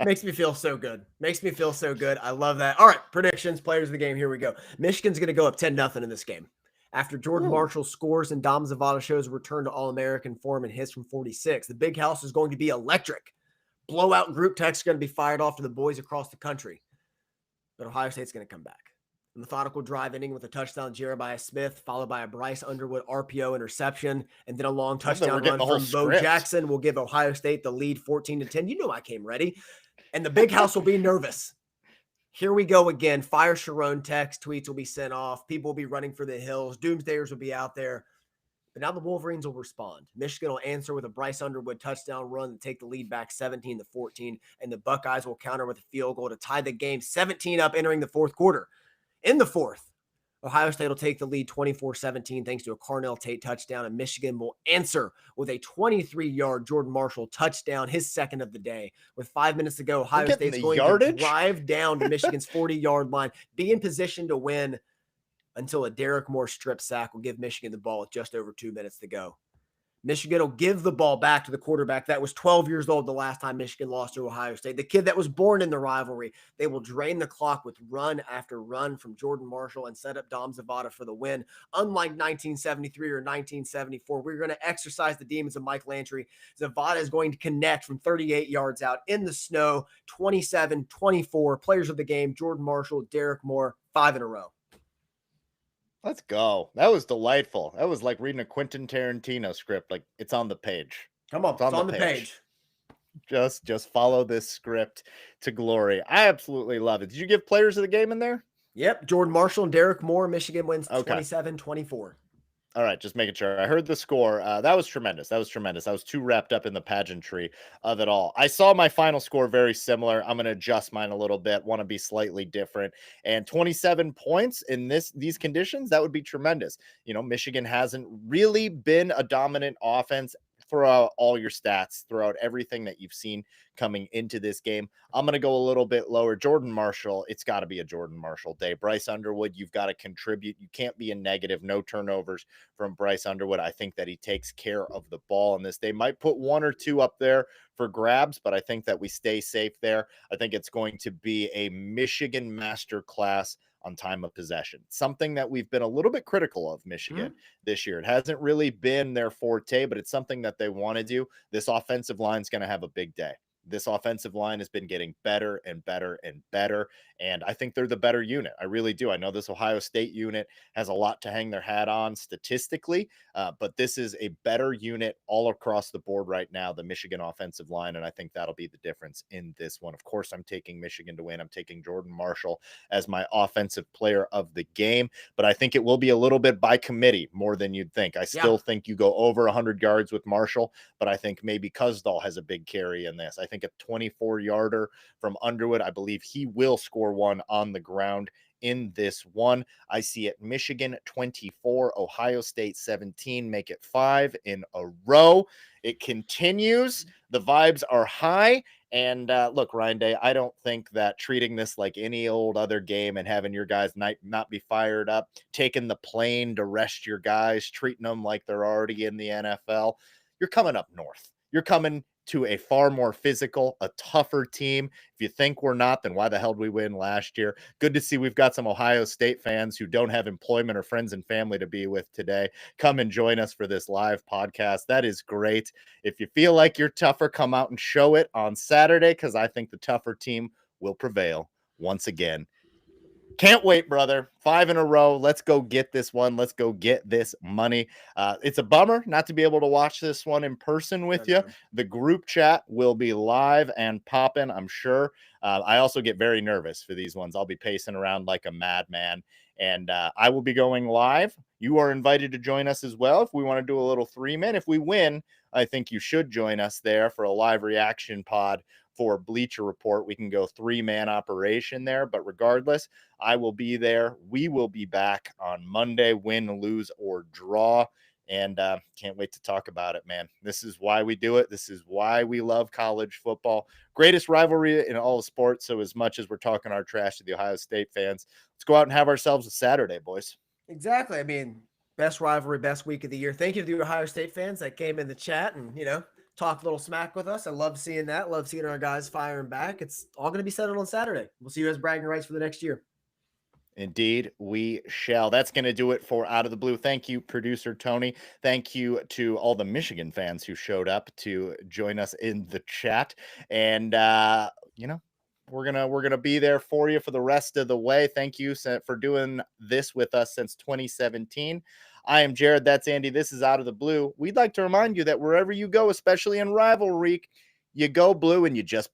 makes me feel so good. Makes me feel so good. I love that. All right. Predictions, players of the game. Here we go. Michigan's going to go up 10-0 in this game. After Jordan Marshall scores and Dom Zavada shows a return to All-American form and hits from 46, the big house is going to be electric. Blowout group text going to be fired off to the boys across the country. But Ohio State's going to come back. A methodical drive ending with a touchdown, Jeremiah Smith, followed by a Bryce Underwood RPO interception, and then a long touchdown run from Bo Jackson will give Ohio State the lead 14-10. You know I came ready. And the big house will be nervous. Here we go again. Fire Sharon text, tweets will be sent off. People will be running for the hills. Doomsdayers will be out there. But now the Wolverines will respond. Michigan will answer with a Bryce Underwood touchdown run to take the lead back 17-14, and the Buckeyes will counter with a field goal to tie the game 17 up entering the fourth quarter. In the fourth, Ohio State will take the lead 24-17 thanks to a Carnell Tate touchdown, and Michigan will answer with a 23-yard Jordan Marshall touchdown, his second of the day. With 5 minutes to go, Ohio State's going to drive down to Michigan's 40-yard line, be in position to win until a Derek Moore strip sack will give Michigan the ball with just over 2 minutes to go. Michigan will give the ball back to the quarterback that was 12 years old the last time Michigan lost to Ohio State, the kid that was born in the rivalry. They will drain the clock with run after run from Jordan Marshall and set up Dom Zavada for the win. Unlike 1973 or 1974, we're going to exercise the demons of Mike Lantry. Zavada is going to connect from 38 yards out in the snow, 27-24. Players of the game, Jordan Marshall, Derek Moore, 5 in a row. Let's go. That was delightful. That was like reading a Quentin Tarantino script. Like, it's on the page. Come on, it's on the page. Just follow this script to glory. I absolutely love it. Did you give players of the game in there? Yep. Jordan Marshall and Derek Moore. Michigan wins Okay. 27-24. All right, just making sure. I heard the score. That was tremendous. That was tremendous. I was too wrapped up in the pageantry of it all. I saw my final score very similar. I'm going to adjust mine a little bit. Want to be slightly different. And 27 points in these conditions, that would be tremendous. You know, Michigan hasn't really been a dominant offense throughout all your stats, throughout everything that you've seen coming into this game. I'm going to go a little bit lower. Jordan Marshall, it's got to be a Jordan Marshall day. Bryce Underwood, you've got to contribute. You can't be a negative. No turnovers from Bryce Underwood. I think that he takes care of the ball in this. They might put one or two up there for grabs, but I think that we stay safe there. I think it's going to be a Michigan masterclass on time of possession, something that we've been a little bit critical of Michigan this year. It hasn't really been their forte, but it's something that they want to do. This offensive line is going to have a big day. This offensive line has been getting better and better and better. And I think they're the better unit. I really do. I know this Ohio State unit has a lot to hang their hat on statistically, but this is a better unit all across the board right now, the Michigan offensive line. And I think that'll be the difference in this one. Of course, I'm taking Michigan to win. I'm taking Jordan Marshall as my offensive player of the game, but I think it will be a little bit by committee more than you'd think. I still think you go over 100 yards with Marshall, but I think maybe Cusdahl has a big carry in this. I think a 24-yarder from Underwood, I believe he will score one on the ground in this one. I see it Michigan 24, Ohio State 17, make it 5 in a row. It continues. The vibes are high. And look, Ryan Day, I don't think that treating this like any old other game and having your guys not be fired up, taking the plane to rest your guys, treating them like they're already in the NFL, you're coming up north. You're coming to a far more physical, a tougher team. If you think we're not, then why the hell did we win last year? Good to see we've got some Ohio State fans who don't have employment or friends and family to be with today. Come and join us for this live podcast. That is great. If you feel like you're tougher, come out and show it on Saturday, because I think the tougher team will prevail once again. Can't wait, brother. 5 in a row. Let's go get this one. Let's go get this money. It's a bummer not to be able to watch this one in person with you. The group chat will be live and popping, I'm sure. I also get very nervous for these ones. I'll be pacing around like a madman, and I will be going live. You are invited to join us as well if we want to do a little 3-man. If we win, I think you should join us there for a live reaction pod for Bleacher Report. We can go 3-man operation there, but regardless, I will be there. We will be back on Monday, win, lose, or draw. And can't wait to talk about it, man. This is why we do it. This is why we love college football. Greatest rivalry in all of sports. So as much as we're talking our trash to the Ohio State fans, let's go out and have ourselves a Saturday, boys. Exactly. I mean, best rivalry, best week of the year. Thank you to the Ohio State fans that came in the chat and, talk a little smack with us. I love seeing that. Love seeing our guys firing back. It's all going to be settled on Saturday. We'll see you as bragging rights for the next year. Indeed, we shall. That's going to do it for Out of the Blue. Thank you, producer Tony. Thank you to all the Michigan fans who showed up to join us in the chat. And, we're gonna be there for you for the rest of the way. Thank you for doing this with us since 2017. I am Jared. That's Andy. This is Out of the Blue. We'd like to remind you that wherever you go, especially in rivalry, you go blue and you just